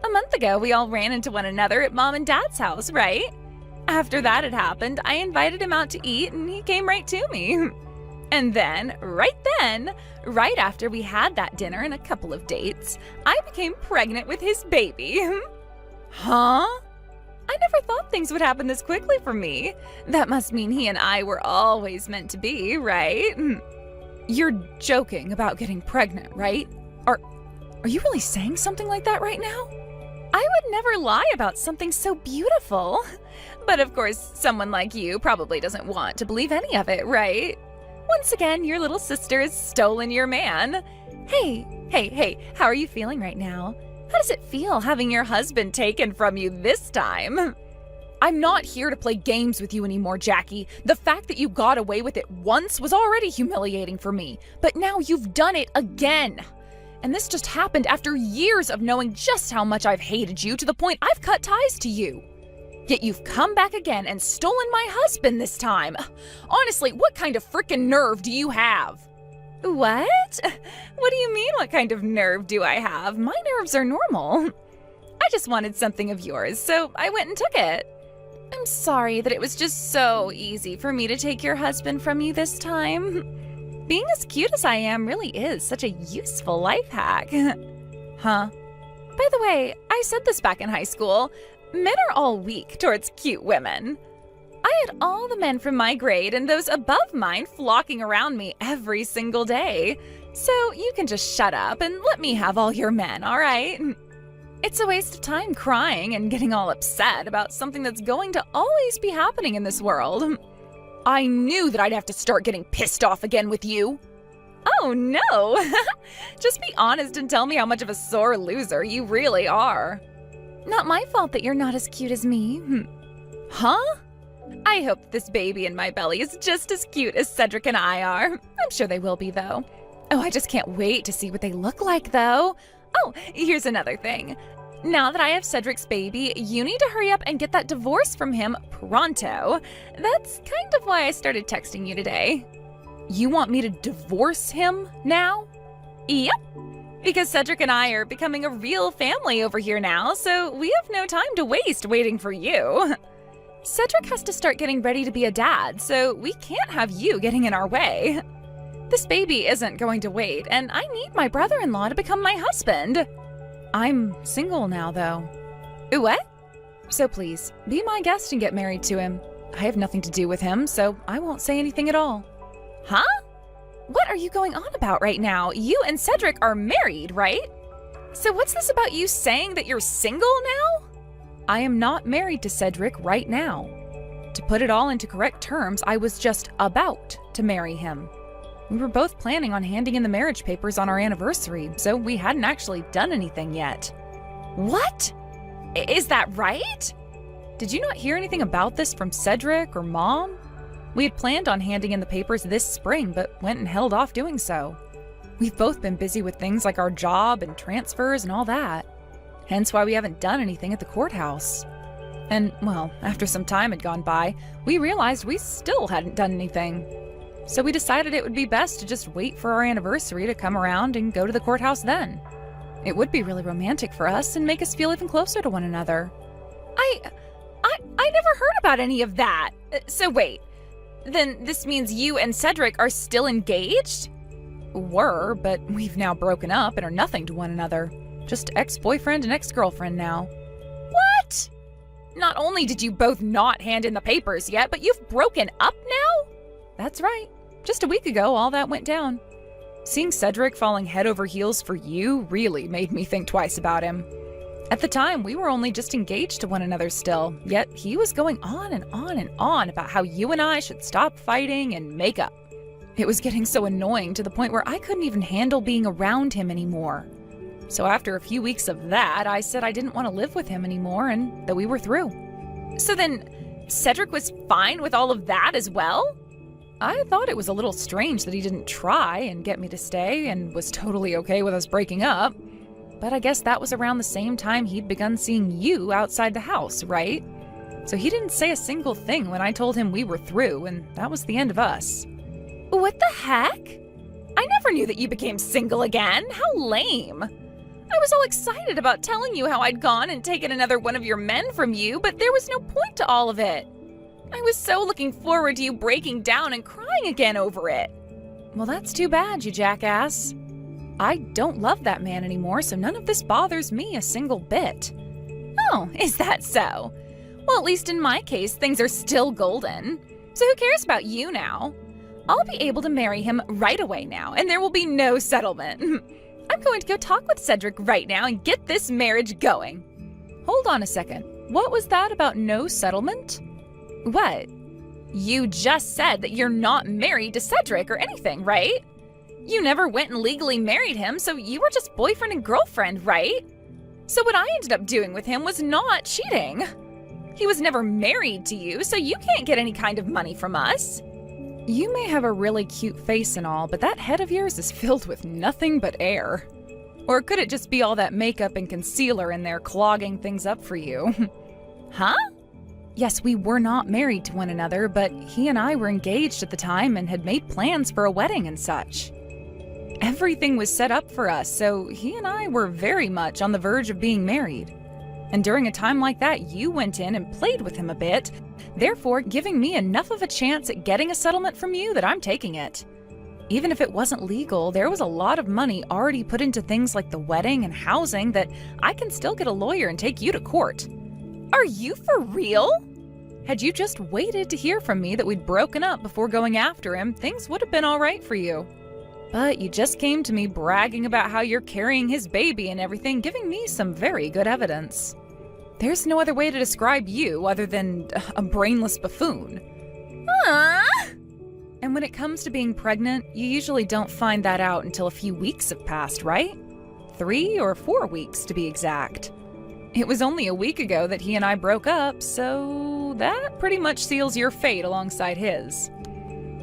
A month ago, we all ran into one another at Mom and Dad's house, right? After that had happened, I invited him out to eat and he came right to me. And then, right after we had that dinner and a couple of dates, I became pregnant with his baby. Huh? I never thought things would happen this quickly for me. That must mean he and I were always meant to be, right? You're joking about getting pregnant, right? Are you really saying something like that right now? I would never lie about something so beautiful. But of course, someone like you probably doesn't want to believe any of it, right? Once again, your little sister has stolen your man. Hey, how are you feeling right now? How does it feel having your husband taken from you this time? I'm not here to play games with you anymore, Jackie. The fact that you got away with it once was already humiliating for me, but now you've done it again. And this just happened after years of knowing just how much I've hated you to the point I've cut ties to you. Yet you've come back again and stolen my husband this time. Honestly, what kind of frickin' nerve do you have? What? What do you mean, what kind of nerve do I have? My nerves are normal. I just wanted something of yours, so I went and took it. I'm sorry that it was just so easy for me to take your husband from you this time. Being as cute as I am really is such a useful life hack. Huh? By the way, I said this back in high school. Men are all weak towards cute women. I had all the men from my grade and those above mine flocking around me every single day. So you can just shut up and let me have all your men, all right? It's a waste of time crying and getting all upset about something that's going to always be happening in this world. I knew that I'd have to start getting pissed off again with you. Oh no! Just be honest and tell me how much of a sore loser you really are. Not my fault that you're not as cute as me. Huh? I hope this baby in my belly is just as cute as Cedric and I are. I'm sure they will be, though. Oh, I just can't wait to see what they look like, though. Oh, here's another thing. Now that I have Cedric's baby, you need to hurry up and get that divorce from him pronto. That's kind of why I started texting you today. You want me to divorce him now? Yep. Because Cedric and I are becoming a real family over here now, so we have no time to waste waiting for you. Cedric has to start getting ready to be a dad, so we can't have you getting in our way. This baby isn't going to wait, and I need my brother-in-law to become my husband. I'm single now, though. What? So please, be my guest and get married to him. I have nothing to do with him, so I won't say anything at all. Huh? What are you going on about right now? You and Cedric are married, right? So what's this about you saying that you're single now? I am not married to Cedric right now. To put it all into correct terms, I was just about to marry him. We were both planning on handing in the marriage papers on our anniversary, so we hadn't actually done anything yet. What? Is that right? Did you not hear anything about this from Cedric or Mom? We had planned on handing in the papers this spring, but went and held off doing so. We've both been busy with things like our job and transfers and all that. Hence why we haven't done anything at the courthouse. And, well, after some time had gone by, we realized we still hadn't done anything. So we decided it would be best to just wait for our anniversary to come around and go to the courthouse then. It would be really romantic for us and make us feel even closer to one another. I never heard about any of that. So wait, then this means you and Cedric are still engaged? Were, but we've now broken up and are nothing to one another. Just ex-boyfriend and ex-girlfriend now. What? Not only did you both not hand in the papers yet, but you've broken up now? That's right. Just a week ago, all that went down. Seeing Cedric falling head over heels for you really made me think twice about him. At the time, we were only just engaged to one another still, yet he was going on and on and on about how you and I should stop fighting and make up. It was getting so annoying to the point where I couldn't even handle being around him anymore. So after a few weeks of that, I said I didn't want to live with him anymore and that we were through. So then, Cedric was fine with all of that as well? I thought it was a little strange that he didn't try and get me to stay and was totally okay with us breaking up. But I guess that was around the same time he'd begun seeing you outside the house, right? So he didn't say a single thing when I told him we were through, and that was the end of us. What the heck? I never knew that you became single again. How lame. I was all excited about telling you how I'd gone and taken another one of your men from you, but there was no point to all of it. I was so looking forward to you breaking down and crying again over it. Well, that's too bad, you jackass. I don't love that man anymore, so none of this bothers me a single bit. Oh, is that so? Well, at least in my case, things are still golden. So who cares about you now? I'll be able to marry him right away now, and there will be no settlement. I'm going to go talk with Cedric right now and get this marriage going. Hold on a second. What was that about no settlement? What? You just said that you're not married to Cedric or anything, right? You never went and legally married him, so you were just boyfriend and girlfriend, right? So what I ended up doing with him was not cheating. He was never married to you, so you can't get any kind of money from us. You may have a really cute face and all, but that head of yours is filled with nothing but air. Or could it just be all that makeup and concealer in there clogging things up for you? Huh? Yes, we were not married to one another, but he and I were engaged at the time and had made plans for a wedding and such. Everything was set up for us, so he and I were very much on the verge of being married. And during a time like that, you went in and played with him a bit, therefore giving me enough of a chance at getting a settlement from you that I'm taking it. Even if it wasn't legal, there was a lot of money already put into things like the wedding and housing that I can still get a lawyer and take you to court. Are you for real? Had you just waited to hear from me that we'd broken up before going after him, things would have been all right for you. But you just came to me bragging about how you're carrying his baby and everything, giving me some very good evidence. There's no other way to describe you other than a brainless buffoon. And when it comes to being pregnant, you usually don't find that out until a few weeks have passed, right? 3 or 4 weeks to be exact. It was only a week ago that he and I broke up, so that pretty much seals your fate alongside his.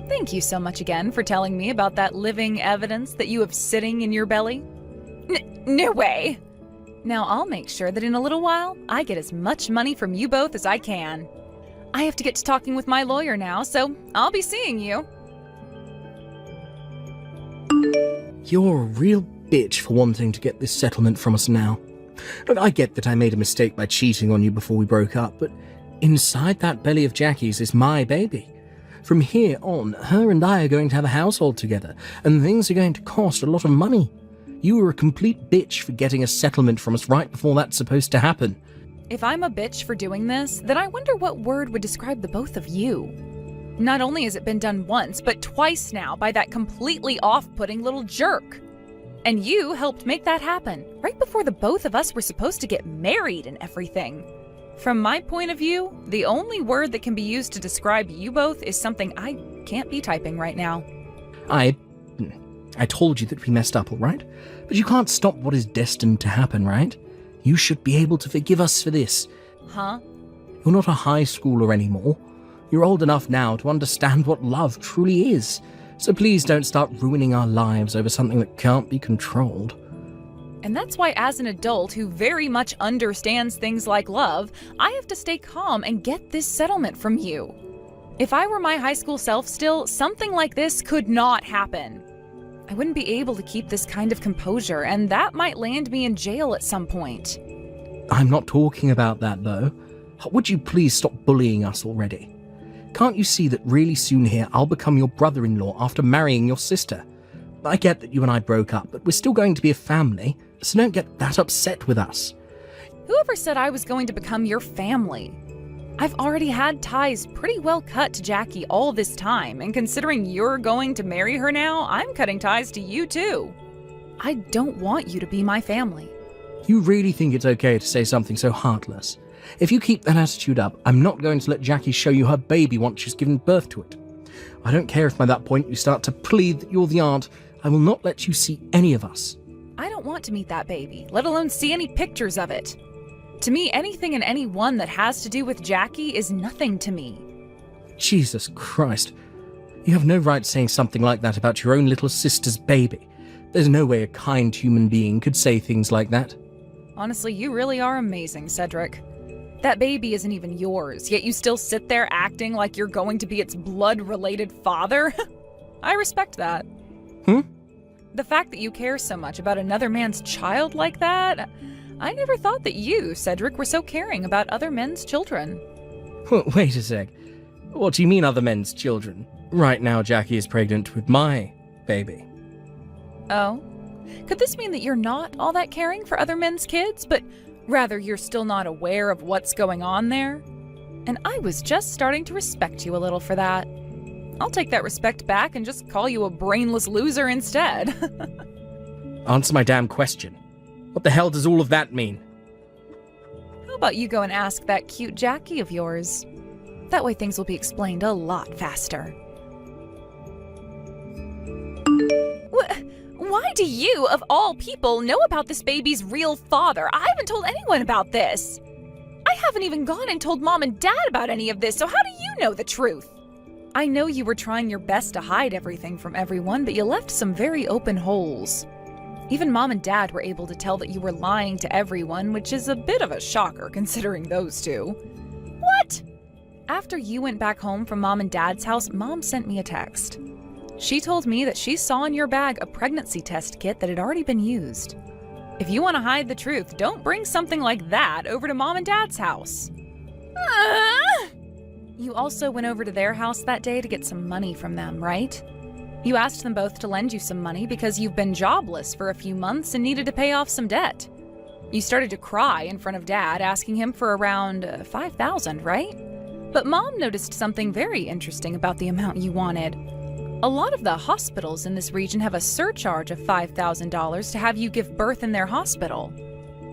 Thank you so much again for telling me about that living evidence that you have sitting in your belly. No way! Now I'll make sure that in a little while, I get as much money from you both as I can. I have to get to talking with my lawyer now, so I'll be seeing you. You're a real bitch for wanting to get this settlement from us now. Look, I get that I made a mistake by cheating on you before we broke up, but inside that belly of Jackie's is my baby. From here on, her and I are going to have a household together, and things are going to cost a lot of money. You were a complete bitch for getting a settlement from us right before that's supposed to happen. If I'm a bitch for doing this, then I wonder what word would describe the both of you. Not only has it been done once, but twice now by that completely off-putting little jerk. And you helped make that happen, right before the both of us were supposed to get married and everything. From my point of view, the only word that can be used to describe you both is something I can't be typing right now. I told you that we messed up, all right? But you can't stop what is destined to happen, right? You should be able to forgive us for this. Huh? You're not a high schooler anymore. You're old enough now to understand what love truly is. So please don't start ruining our lives over something that can't be controlled. And that's why as an adult who very much understands things like love, I have to stay calm and get this settlement from you. If I were my high school self still, something like this could not happen. I wouldn't be able to keep this kind of composure, and that might land me in jail at some point. I'm not talking about that, though. Would you please stop bullying us already? Can't you see that really soon here I'll become your brother-in-law after marrying your sister? I get that you and I broke up, but we're still going to be a family, so don't get that upset with us. Whoever said I was going to become your family? I've already had ties pretty well cut to Jackie all this time, and considering you're going to marry her now, I'm cutting ties to you too. I don't want you to be my family. You really think it's okay to say something so heartless? If you keep that attitude up, I'm not going to let Jackie show you her baby once she's given birth to it. I don't care if by that point you start to plead that you're the aunt. I will not let you see any of us. I don't want to meet that baby, let alone see any pictures of it. To me, anything and anyone that has to do with Jackie is nothing to me. Jesus Christ. You have no right saying something like that about your own little sister's baby. There's no way a kind human being could say things like that. Honestly, you really are amazing, Cedric. That baby isn't even yours, yet you still sit there acting like you're going to be its blood-related father? I respect that. The fact that you care so much about another man's child like that, I never thought that you, Cedric, were so caring about other men's children. Wait a sec. What do you mean other men's children? Right now Jackie is pregnant with my baby. Oh? Could this mean that you're not all that caring for other men's kids, but rather you're still not aware of what's going on there? And I was just starting to respect you a little for that. I'll take that respect back and just call you a brainless loser instead. Answer my damn question. What the hell does all of that mean? How about you go and ask that cute Jackie of yours? That way things will be explained a lot faster. Why do you, of all people, know about this baby's real father? I haven't told anyone about this. I haven't even gone and told Mom and Dad about any of this, so how do you know the truth? I know you were trying your best to hide everything from everyone, but you left some very open holes. Even Mom and Dad were able to tell that you were lying to everyone, which is a bit of a shocker considering those two. What? After you went back home from Mom and Dad's house, Mom sent me a text. She told me that she saw in your bag a pregnancy test kit that had already been used. If you want to hide the truth, don't bring something like that over to Mom and Dad's house. You also went over to their house that day to get some money from them, right? You asked them both to lend you some money because you've been jobless for a few months and needed to pay off some debt. You started to cry in front of Dad, asking him for around $5,000, right? But Mom noticed something very interesting about the amount you wanted. A lot of the hospitals in this region have a surcharge of $5,000 to have you give birth in their hospital.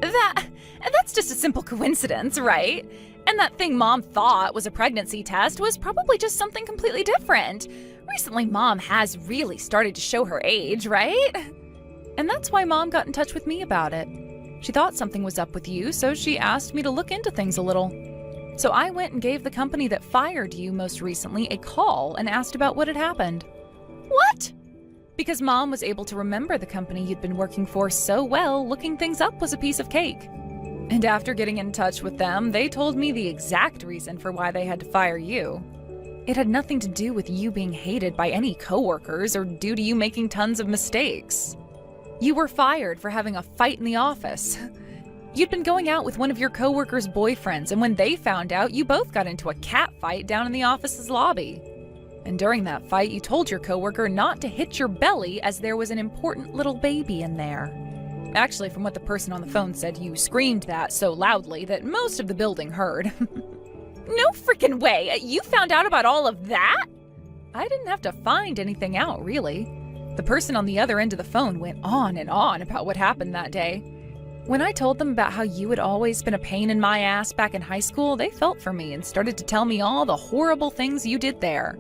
That's just a simple coincidence, right? And that thing Mom thought was a pregnancy test was probably just something completely different. Recently, Mom has really started to show her age, right? And that's why Mom got in touch with me about it. She thought something was up with you, so she asked me to look into things a little. So I went and gave the company that fired you most recently a call and asked about what had happened. What? Because Mom was able to remember the company you'd been working for so well, looking things up was a piece of cake. And after getting in touch with them, they told me the exact reason for why they had to fire you. It had nothing to do with you being hated by any coworkers or due to you making tons of mistakes. You were fired for having a fight in the office. You'd been going out with one of your coworkers' boyfriends, and when they found out, you both got into a cat fight down in the office's lobby. And during that fight, you told your coworker not to hit your belly as there was an important little baby in there. Actually, from what the person on the phone said, you screamed that so loudly that most of the building heard. No freaking way! You found out about all of that? I didn't have to find anything out, really. The person on the other end of the phone went on and on about what happened that day. When I told them about how you had always been a pain in my ass back in high school, they felt for me and started to tell me all the horrible things you did there.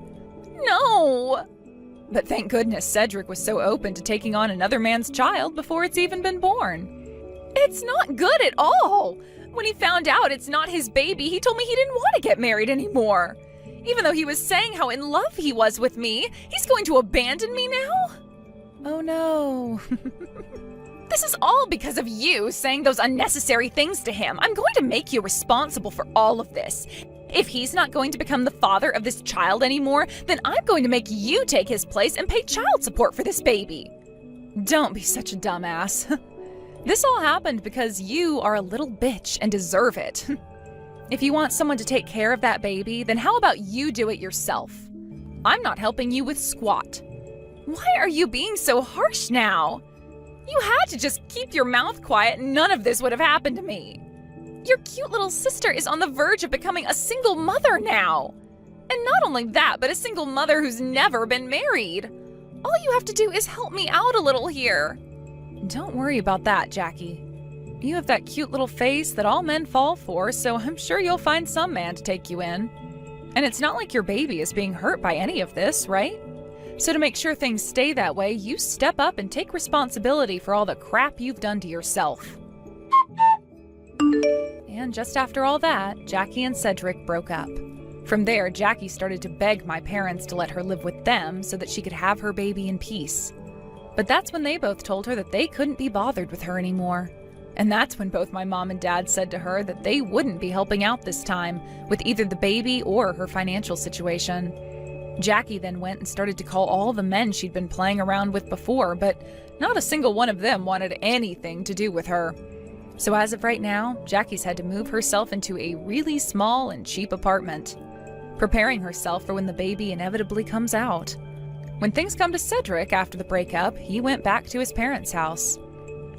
No! But thank goodness Cedric was so open to taking on another man's child before it's even been born. It's not good at all! When he found out it's not his baby, he told me he didn't want to get married anymore. Even though he was saying how in love he was with me, he's going to abandon me now? Oh no. This is all because of you saying those unnecessary things to him. I'm going to make you responsible for all of this. If he's not going to become the father of this child anymore, then I'm going to make you take his place and pay child support for this baby. Don't be such a dumbass. This all happened because you are a little bitch and deserve it. If you want someone to take care of that baby, then how about you do it yourself? I'm not helping you with squat. Why are you being so harsh now? You had to just keep your mouth quiet and none of this would have happened to me. Your cute little sister is on the verge of becoming a single mother now. And not only that, but a single mother who's never been married. All you have to do is help me out a little here. Don't worry about that, Jackie. You have that cute little face that all men fall for, so I'm sure you'll find some man to take you in. And it's not like your baby is being hurt by any of this, right? So to make sure things stay that way, you step up and take responsibility for all the crap you've done to yourself. And just after all that, Jackie and Cedric broke up. From there, Jackie started to beg my parents to let her live with them so that she could have her baby in peace. But that's when they both told her that they couldn't be bothered with her anymore. And that's when both my mom and dad said to her that they wouldn't be helping out this time with either the baby or her financial situation. Jackie then went and started to call all the men she'd been playing around with before, but not a single one of them wanted anything to do with her. So as of right now, Jackie's had to move herself into a really small and cheap apartment, preparing herself for when the baby inevitably comes out. When things come to Cedric after the breakup, he went back to his parents' house.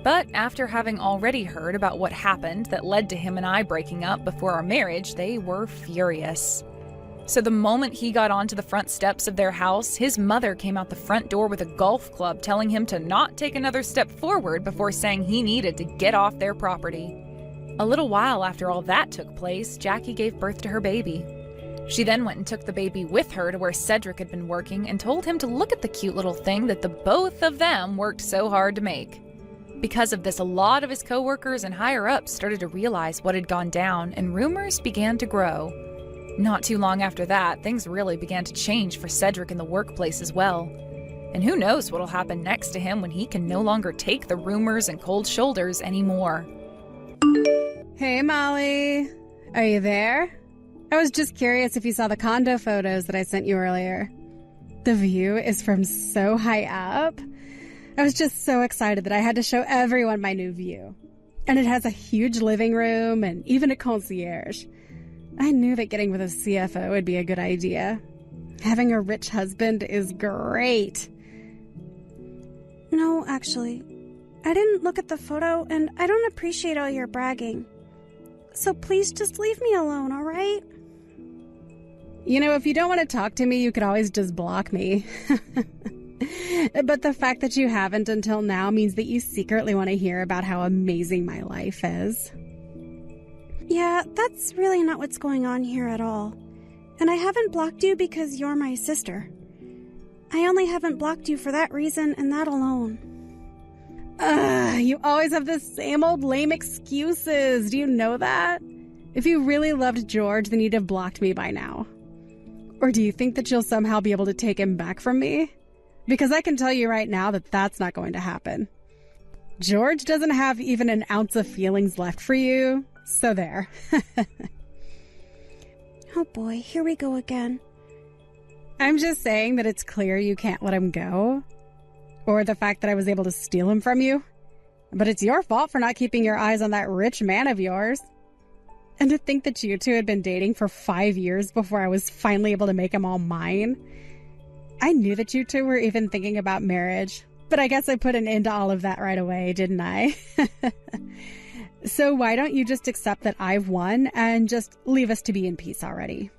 But after having already heard about what happened that led to him and I breaking up before our marriage, they were furious. So the moment he got onto the front steps of their house, his mother came out the front door with a golf club telling him to not take another step forward before saying he needed to get off their property. A little while after all that took place, Jackie gave birth to her baby. She then went and took the baby with her to where Cedric had been working and told him to look at the cute little thing that the both of them worked so hard to make. Because of this, a lot of his coworkers and higher-ups started to realize what had gone down, and rumors began to grow. Not too long after that, things really began to change for Cedric in the workplace as well. And who knows what'll happen next to him when he can no longer take the rumors and cold shoulders anymore. Hey, Molly. Are you there? I was just curious if you saw the condo photos that I sent you earlier. The view is from so high up. I was just so excited that I had to show everyone my new view. And it has a huge living room and even a concierge. I knew that getting with a CFO would be a good idea. Having a rich husband is great. No, actually. I didn't look at the photo, and I don't appreciate all your bragging. So please just leave me alone, all right? You know, if you don't want to talk to me, you could always just block me. But the fact that you haven't until now means that you secretly want to hear about how amazing my life is. Yeah, that's really not what's going on here at all. And I haven't blocked you because you're my sister. I only haven't blocked you for that reason and that alone. You always have the same old lame excuses. Do you know that? If you really loved George, then you'd have blocked me by now. Or do you think that you'll somehow be able to take him back from me? Because I can tell you right now that that's not going to happen. George doesn't have even an ounce of feelings left for you, so there. Oh boy, here we go again. I'm just saying that it's clear you can't let him go. Or the fact that I was able to steal him from you. But it's your fault for not keeping your eyes on that rich man of yours. And to think that you two had been dating for 5 years before I was finally able to make him all mine. I knew that you two were even thinking about marriage, but I guess I put an end to all of that right away, didn't I? So why don't you just accept that I've won and just leave us to be in peace already?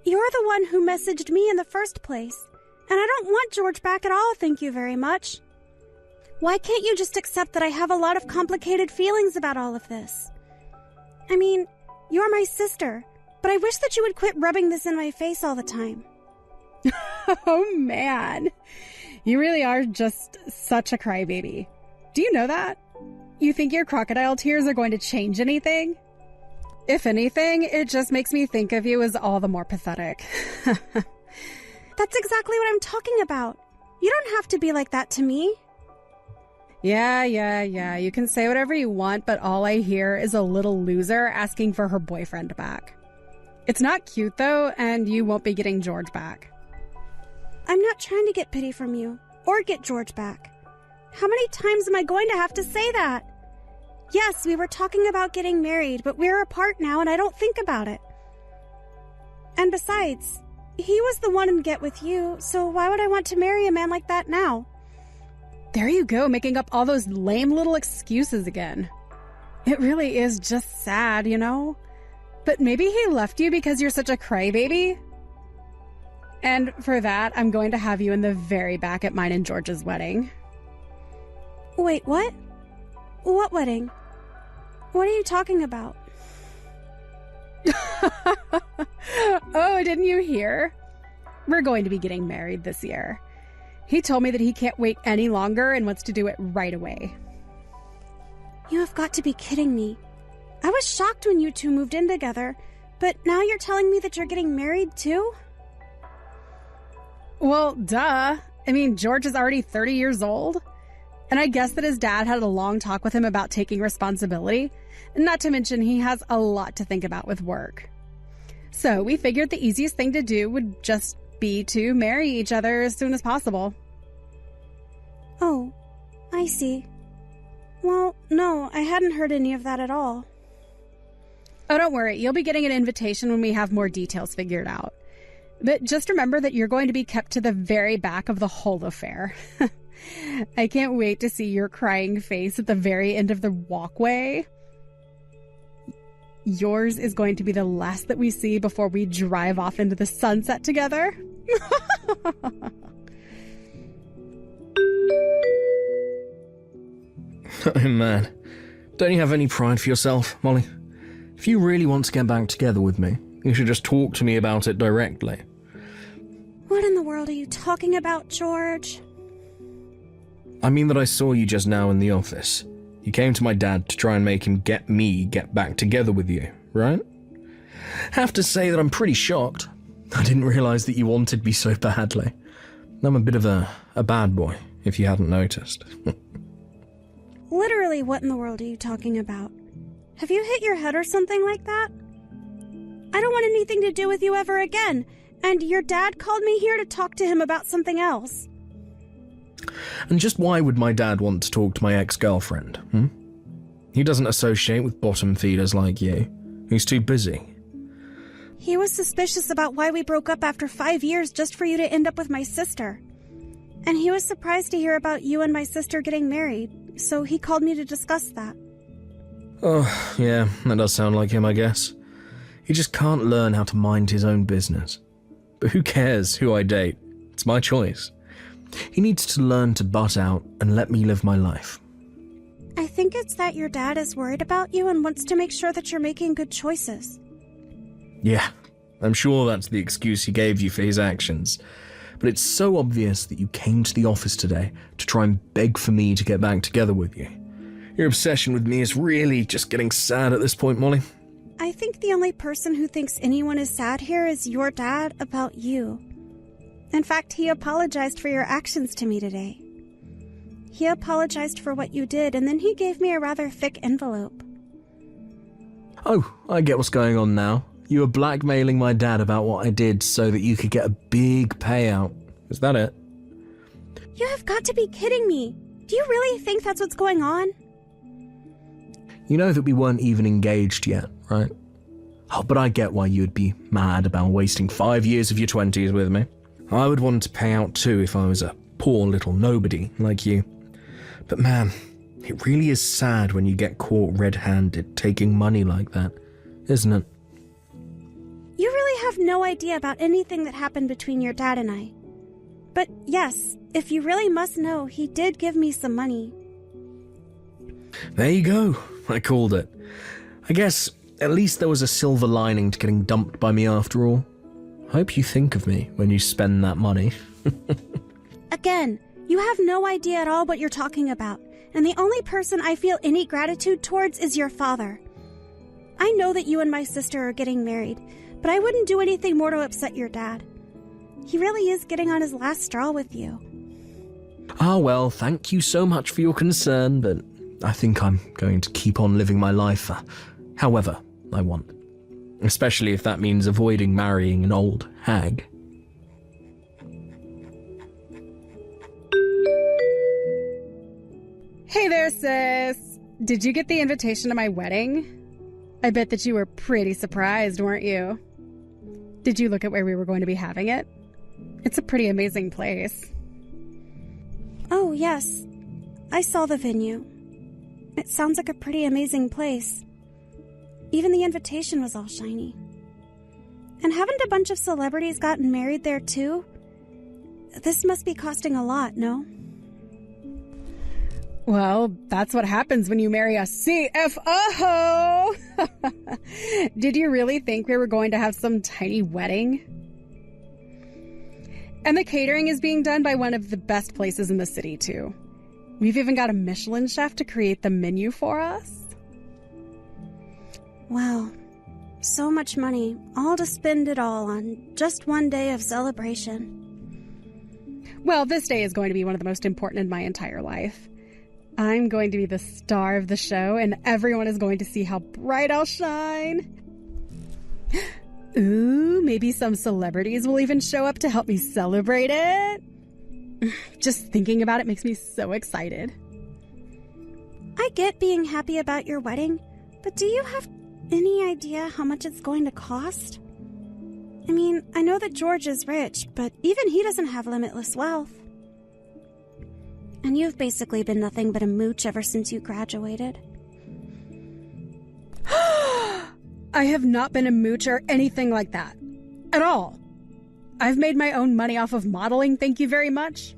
You're the one who messaged me in the first place, and I don't want George back at all, thank you very much. Why can't you just accept that I have a lot of complicated feelings about all of this? I mean, you're my sister, but I wish that you would quit rubbing this in my face all the time. Oh man, you really are just such a crybaby. Do you know that? You think your crocodile tears are going to change anything? If anything, it just makes me think of you as all the more pathetic. That's exactly what I'm talking about. You don't have to be like that to me. Yeah. You can say whatever you want, but all I hear is a little loser asking for her boyfriend back. It's not cute, though, and you won't be getting George back. I'm not trying to get pity from you, or get George back. How many times am I going to have to say that? Yes, we were talking about getting married, but we're apart now, and I don't think about it. And besides, he was the one in Get With You, so why would I want to marry a man like that now? There you go, making up all those lame little excuses again. It really is just sad, you know? But maybe he left you because you're such a crybaby? And for that, I'm going to have you in the very back at mine and George's wedding. Wait, what? What wedding? What are you talking about? Oh, didn't you hear? We're going to be getting married this year. He told me that he can't wait any longer and wants to do it right away. You have got to be kidding me. I was shocked when you two moved in together, but now you're telling me that you're getting married too? Well, duh. I mean, George is already 30 years old. And I guess that his dad had a long talk with him about taking responsibility. Not to mention he has a lot to think about with work. So we figured the easiest thing to do would just be to marry each other as soon as possible. Oh, I see. Well, no, I hadn't heard any of that at all. Oh, don't worry. You'll be getting an invitation when we have more details figured out. But just remember that you're going to be kept to the very back of the whole affair. I can't wait to see your crying face at the very end of the walkway. Yours is going to be the last that we see before we drive off into the sunset together. Oh man, don't you have any pride for yourself, Molly? If you really want to get back together with me, you should just talk to me about it directly. What in the world are you talking about, George? I mean that I saw you just now in the office. You came to my dad to try and make him get back together with you, right? Have to say that I'm pretty shocked. I didn't realize that you wanted me so badly. I'm a bit of a bad boy, if you hadn't noticed. Literally, what in the world are you talking about? Have you hit your head or something like that? I don't want anything to do with you ever again, and your dad called me here to talk to him about something else. And just why would my dad want to talk to my ex-girlfriend, He doesn't associate with bottom feeders like you. He's too busy. He was suspicious about why we broke up after 5 years just for you to end up with my sister. And he was surprised to hear about you and my sister getting married, so he called me to discuss that. Oh, yeah, that does sound like him, I guess. He just can't learn how to mind his own business. But who cares who I date? It's my choice. He needs to learn to butt out and let me live my life. I think it's that your dad is worried about you and wants to make sure that you're making good choices. Yeah, I'm sure that's the excuse he gave you for his actions. But it's so obvious that you came to the office today to try and beg for me to get back together with you. Your obsession with me is really just getting sad at this point, Molly. I think the only person who thinks anyone is sad here is your dad about you. In fact, he apologized for your actions to me today. He apologized for what you did, and then he gave me a rather thick envelope. Oh, I get what's going on now. You were blackmailing my dad about what I did so that you could get a big payout. Is that it? You have got to be kidding me. Do you really think that's what's going on? You know that we weren't even engaged yet, right? Oh, but I get why you'd be mad about wasting 5 years of your 20s with me. I would want to pay out too if I was a poor little nobody like you. But man, it really is sad when you get caught red-handed taking money like that, isn't it? You really have no idea about anything that happened between your dad and I. But yes, if you really must know, he did give me some money. There you go. I called it. I guess at least there was a silver lining to getting dumped by me after all. Hope you think of me when you spend that money. Again, you have no idea at all what you're talking about, and the only person I feel any gratitude towards is your father. I know that you and my sister are getting married, but I wouldn't do anything more to upset your dad. He really is getting on his last straw with you. Ah, well, thank you so much for your concern, but I think I'm going to keep on living my life however I want. Especially if that means avoiding marrying an old hag. Hey there, sis. Did you get the invitation to my wedding? I bet that you were pretty surprised, weren't you? Did you look at where we were going to be having it? It's a pretty amazing place. Oh, yes. I saw the venue. It sounds like a pretty amazing place. Even the invitation was all shiny. And haven't a bunch of celebrities gotten married there too? This must be costing a lot, no? Well, that's what happens when you marry a CFO! Did you really think we were going to have some tiny wedding? And the catering is being done by one of the best places in the city, too. We've even got a Michelin chef to create the menu for us. Wow. So much money, all to spend it all on just one day of celebration. Well, this day is going to be one of the most important in my entire life. I'm going to be the star of the show, and everyone is going to see how bright I'll shine. Ooh, maybe some celebrities will even show up to help me celebrate it. Just thinking about it makes me so excited. I get being happy about your wedding, but do you have any idea how much it's going to cost? I mean, I know that George is rich, but even he doesn't have limitless wealth. And you've basically been nothing but a mooch ever since you graduated. I have not been a mooch or anything like that. At all. I've made my own money off of modeling, thank you very much.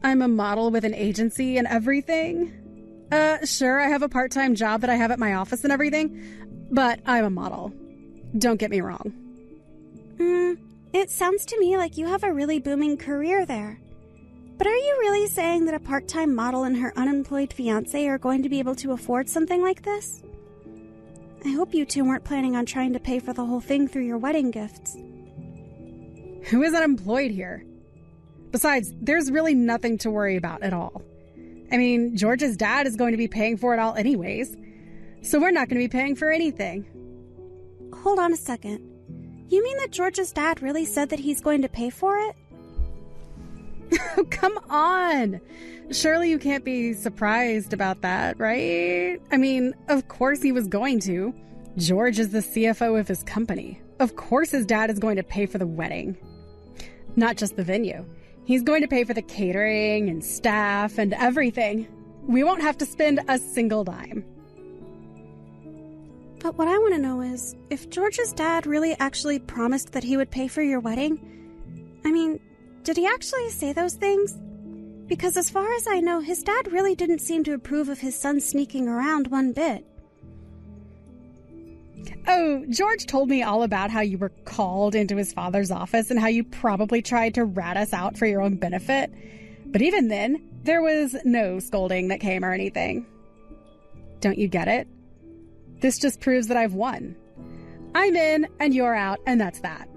I'm a model with an agency and everything. Sure, I have a part-time job that I have at my office and everything, but I'm a model. Don't get me wrong. It sounds to me like you have a really booming career there. But are you really saying that a part-time model and her unemployed fiancé are going to be able to afford something like this? I hope you two weren't planning on trying to pay for the whole thing through your wedding gifts. Who is unemployed here? Besides, there's really nothing to worry about at all. I mean, George's dad is going to be paying for it all anyways, so we're not going to be paying for anything. Hold on a second. You mean that George's dad really said that he's going to pay for it? Oh, come on. Surely you can't be surprised about that, right? I mean, of course he was going to. George is the CFO of his company. Of course his dad is going to pay for the wedding. Not just the venue. He's going to pay for the catering and staff and everything. We won't have to spend a single dime. But what I want to know is, if George's dad really actually promised that he would pay for your wedding, I mean, did he actually say those things? Because as far as I know, his dad really didn't seem to approve of his son sneaking around one bit. Oh, George told me all about how you were called into his father's office and how you probably tried to rat us out for your own benefit. But even then, there was no scolding that came or anything. Don't you get it? This just proves that I've won. I'm in and you're out, and that's that.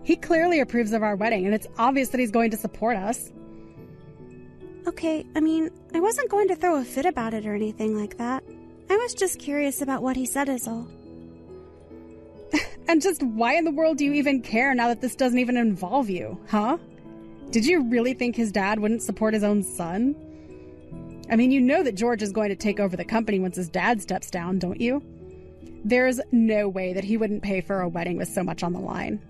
He clearly approves of our wedding, and it's obvious that he's going to support us. Okay, I mean, I wasn't going to throw a fit about it or anything like that. I was just curious about what he said is all. And just why in the world do you even care now that this doesn't even involve you, huh? Did you really think his dad wouldn't support his own son? I mean, you know that George is going to take over the company once his dad steps down, don't you? There's no way that he wouldn't pay for a wedding with so much on the line.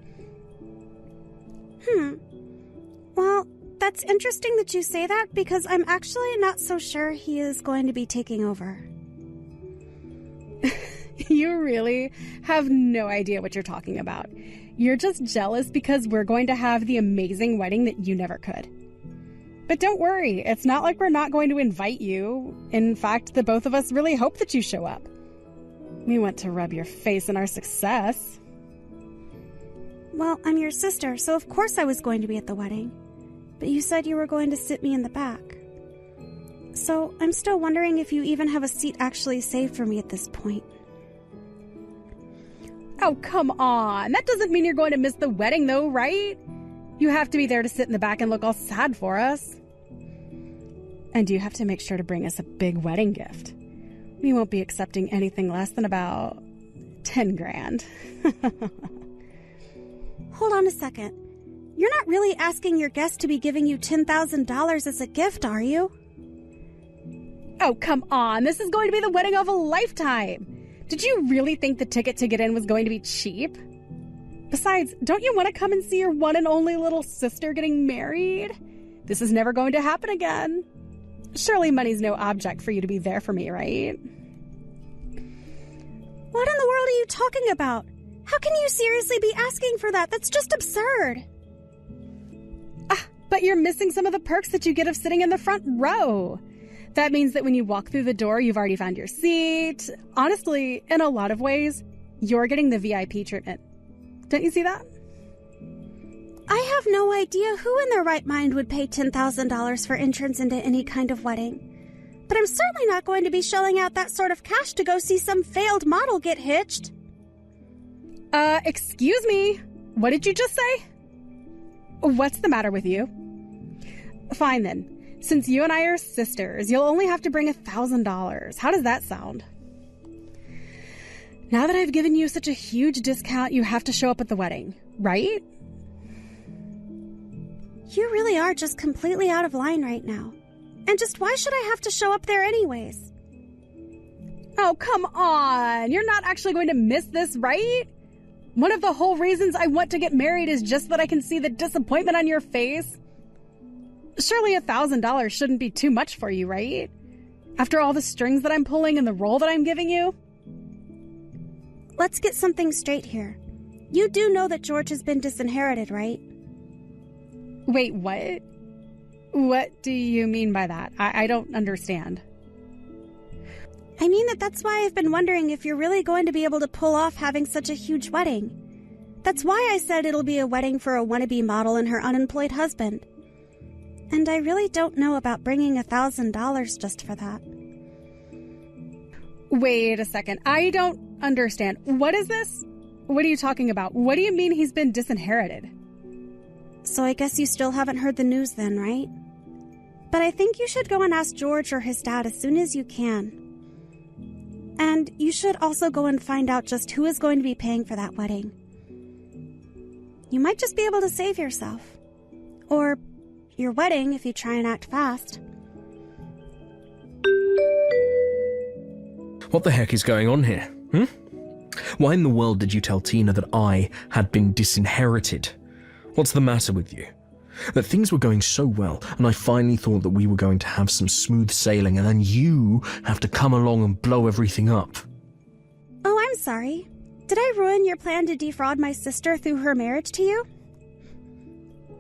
Well, that's interesting that you say that, because I'm actually not so sure he is going to be taking over. You really have no idea what you're talking about. You're just jealous because we're going to have the amazing wedding that you never could. But don't worry, it's not like we're not going to invite you. In fact, the both of us really hope that you show up. We want to rub your face in our success. Well, I'm your sister, so of course I was going to be at the wedding. But you said you were going to sit me in the back. So I'm still wondering if you even have a seat actually saved for me at this point. Oh, come on. That doesn't mean you're going to miss the wedding, though, right? You have to be there to sit in the back and look all sad for us. And you have to make sure to bring us a big wedding gift. We won't be accepting anything less than about 10 grand. Hold on a second. You're not really asking your guest to be giving you $10,000 as a gift, are you? Oh, come on. This is going to be the wedding of a lifetime. Did you really think the ticket to get in was going to be cheap? Besides, don't you want to come and see your one and only little sister getting married? This is never going to happen again. Surely money's no object for you to be there for me, right? What in the world are you talking about? How can you seriously be asking for that? That's just absurd. But you're missing some of the perks that you get of sitting in the front row. That means that when you walk through the door, you've already found your seat. Honestly, in a lot of ways, you're getting the VIP treatment. Don't you see that? I have no idea who in their right mind would pay $10,000 for entrance into any kind of wedding. But I'm certainly not going to be shelling out that sort of cash to go see some failed model get hitched. Excuse me. What did you just say? What's the matter with you? Fine then. Since you and I are sisters, you'll only have to bring $1,000. How does that sound? Now that I've given you such a huge discount, you have to show up at the wedding, right? You really are just completely out of line right now. And just why should I have to show up there anyways? Oh, come on. You're not actually going to miss this, right? One of the whole reasons I want to get married is just that I can see the disappointment on your face. Surely $1,000 shouldn't be too much for you, right? After all the strings that I'm pulling and the role that I'm giving you? Let's get something straight here. You do know that George has been disinherited, right? Wait, what? What do you mean by that? I don't understand. I mean that's why I've been wondering if you're really going to be able to pull off having such a huge wedding. That's why I said it'll be a wedding for a wannabe model and her unemployed husband. And I really don't know about bringing $1,000 just for that. Wait a second. I don't understand. What is this? What are you talking about? What do you mean he's been disinherited? So I guess you still haven't heard the news then, right? But I think you should go and ask George or his dad as soon as you can. And you should also go and find out just who is going to be paying for that wedding. You might just be able to save yourself. Or your wedding if you try and act fast. What the heck is going on here? Why in the world did you tell Tina that I had been disinherited? What's the matter with you? That things were going so well, and I finally thought that we were going to have some smooth sailing, and then you have to come along and blow everything up. Oh, I'm sorry. Did I ruin your plan to defraud my sister through her marriage to you?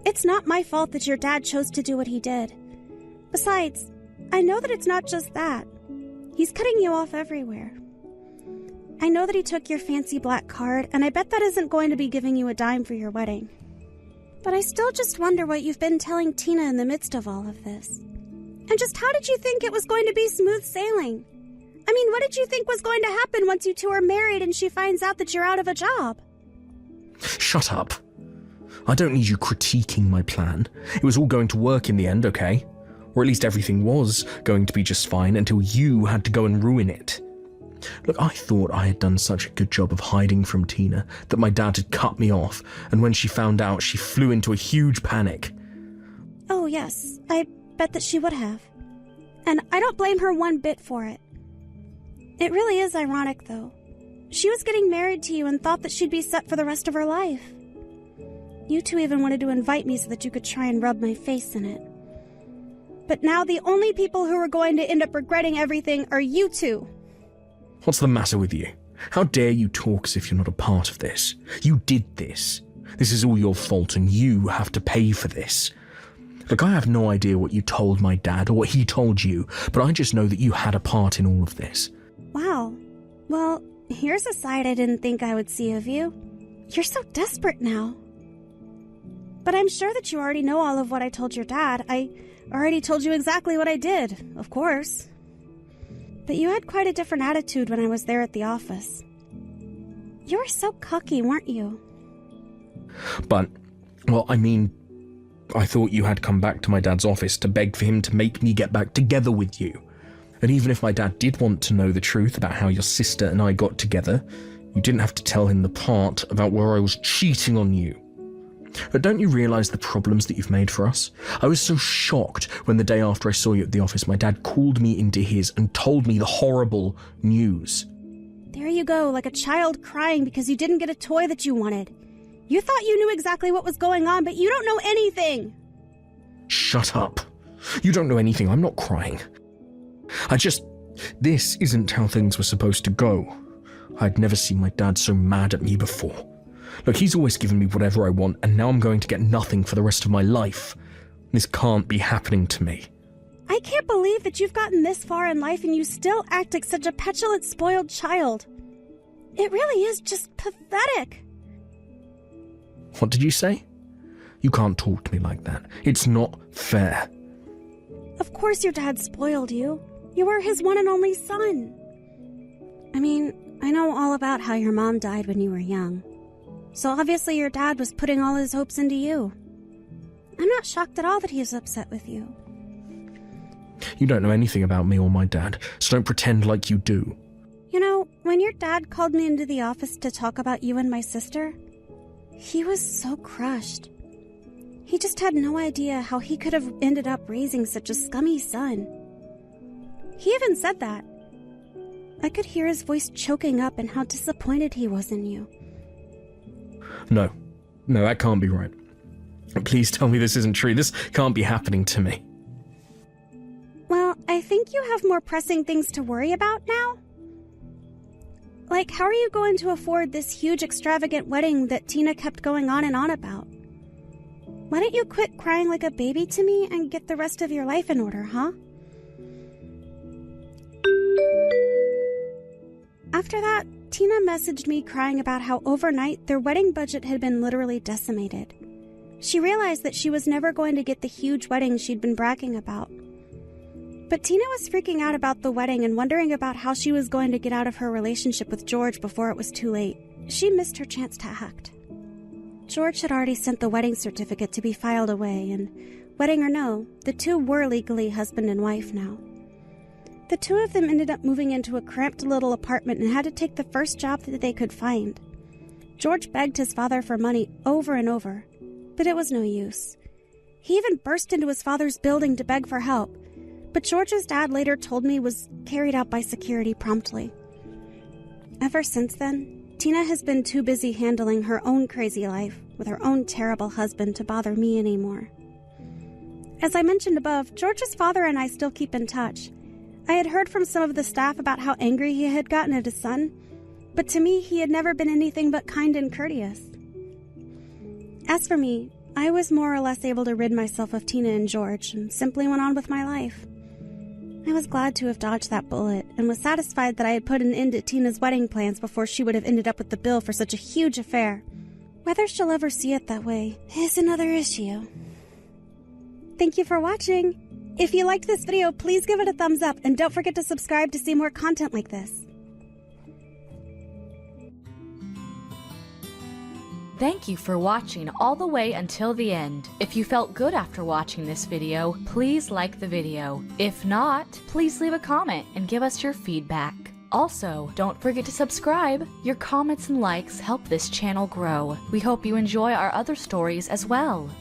It's not my fault that your dad chose to do what he did. Besides, I know that it's not just that. He's cutting you off everywhere. I know that he took your fancy black card, and I bet that isn't going to be giving you a dime for your wedding. But I still just wonder what you've been telling Tina in the midst of all of this. And just how did you think it was going to be smooth sailing? I mean, what did you think was going to happen once you two are married and she finds out that you're out of a job? Shut up. I don't need you critiquing my plan. It was all going to work in the end, okay? Or at least everything was going to be just fine until you had to go and ruin it. Look, I thought I had done such a good job of hiding from Tina that my dad had cut me off, and when she found out, she flew into a huge panic. Oh, yes. I bet that she would have. And I don't blame her one bit for it. It really is ironic, though. She was getting married to you and thought that she'd be set for the rest of her life. You two even wanted to invite me so that you could try and rub my face in it. But now the only people who are going to end up regretting everything are you two. What's the matter with you? How dare you talk as if you're not a part of this? You did this. This is all your fault, and you have to pay for this. Look, I have no idea what you told my dad or what he told you, but I just know that you had a part in all of this. Wow. Well, here's a side I didn't think I would see of you. You're so desperate now. But I'm sure that you already know all of what I told your dad. I already told you exactly what I did, of course. But you had quite a different attitude when I was there at the office. You were so cocky, weren't you? But, well, I mean, I thought you had come back to my dad's office to beg for him to make me get back together with you. And even if my dad did want to know the truth about how your sister and I got together, you didn't have to tell him the part about where I was cheating on you. But don't you realize the problems that you've made for us? I was so shocked when the day after I saw you at the office, my dad called me into his and told me the horrible news. There you go, like a child crying because you didn't get a toy that you wanted. You thought you knew exactly what was going on, but you don't know anything. Shut up. You don't know anything. I'm not crying. This isn't how things were supposed to go. I'd never seen my dad so mad at me before. Look, he's always given me whatever I want, and now I'm going to get nothing for the rest of my life. This can't be happening to me. I can't believe that you've gotten this far in life and you still act like such a petulant, spoiled child. It really is just pathetic. What did you say? You can't talk to me like that. It's not fair. Of course your dad spoiled you. You were his one and only son. I mean, I know all about how your mom died when you were young. So obviously your dad was putting all his hopes into you. I'm not shocked at all that he is upset with you. You don't know anything about me or my dad, so don't pretend like you do. You know, when your dad called me into the office to talk about you and my sister, he was so crushed. He just had no idea how he could have ended up raising such a scummy son. He even said that. I could hear his voice choking up and how disappointed he was in you. No, that can't be right. Please tell me this isn't true. This can't be happening to me. Well, I think you have more pressing things to worry about now. Like, how are you going to afford this huge extravagant wedding that Tina kept going on and on about? Why don't you quit crying like a baby to me and get the rest of your life in order, huh? After that, Tina messaged me crying about how overnight their wedding budget had been literally decimated. She realized that she was never going to get the huge wedding she'd been bragging about. But Tina was freaking out about the wedding and wondering about how she was going to get out of her relationship with George before it was too late. She missed her chance to act. George had already sent the wedding certificate to be filed away, and wedding or no, the two were legally husband and wife now. The two of them ended up moving into a cramped little apartment and had to take the first job that they could find. George begged his father for money over and over, but it was no use. He even burst into his father's building to beg for help, but George's dad later told me was carried out by security promptly. Ever since then, Tina has been too busy handling her own crazy life with her own terrible husband to bother me anymore. As I mentioned above, George's father and I still keep in touch. I had heard from some of the staff about how angry he had gotten at his son, but to me he had never been anything but kind and courteous. As for me, I was more or less able to rid myself of Tina and George and simply went on with my life. I was glad to have dodged that bullet and was satisfied that I had put an end to Tina's wedding plans before she would have ended up with the bill for such a huge affair. Whether she'll ever see it that way is another issue. Thank you for watching. If you liked this video, please give it a thumbs up and don't forget to subscribe to see more content like this. Thank you for watching all the way until the end. If you felt good after watching this video, please like the video. If not, please leave a comment and give us your feedback. Also, don't forget to subscribe. Your comments and likes help this channel grow. We hope you enjoy our other stories as well.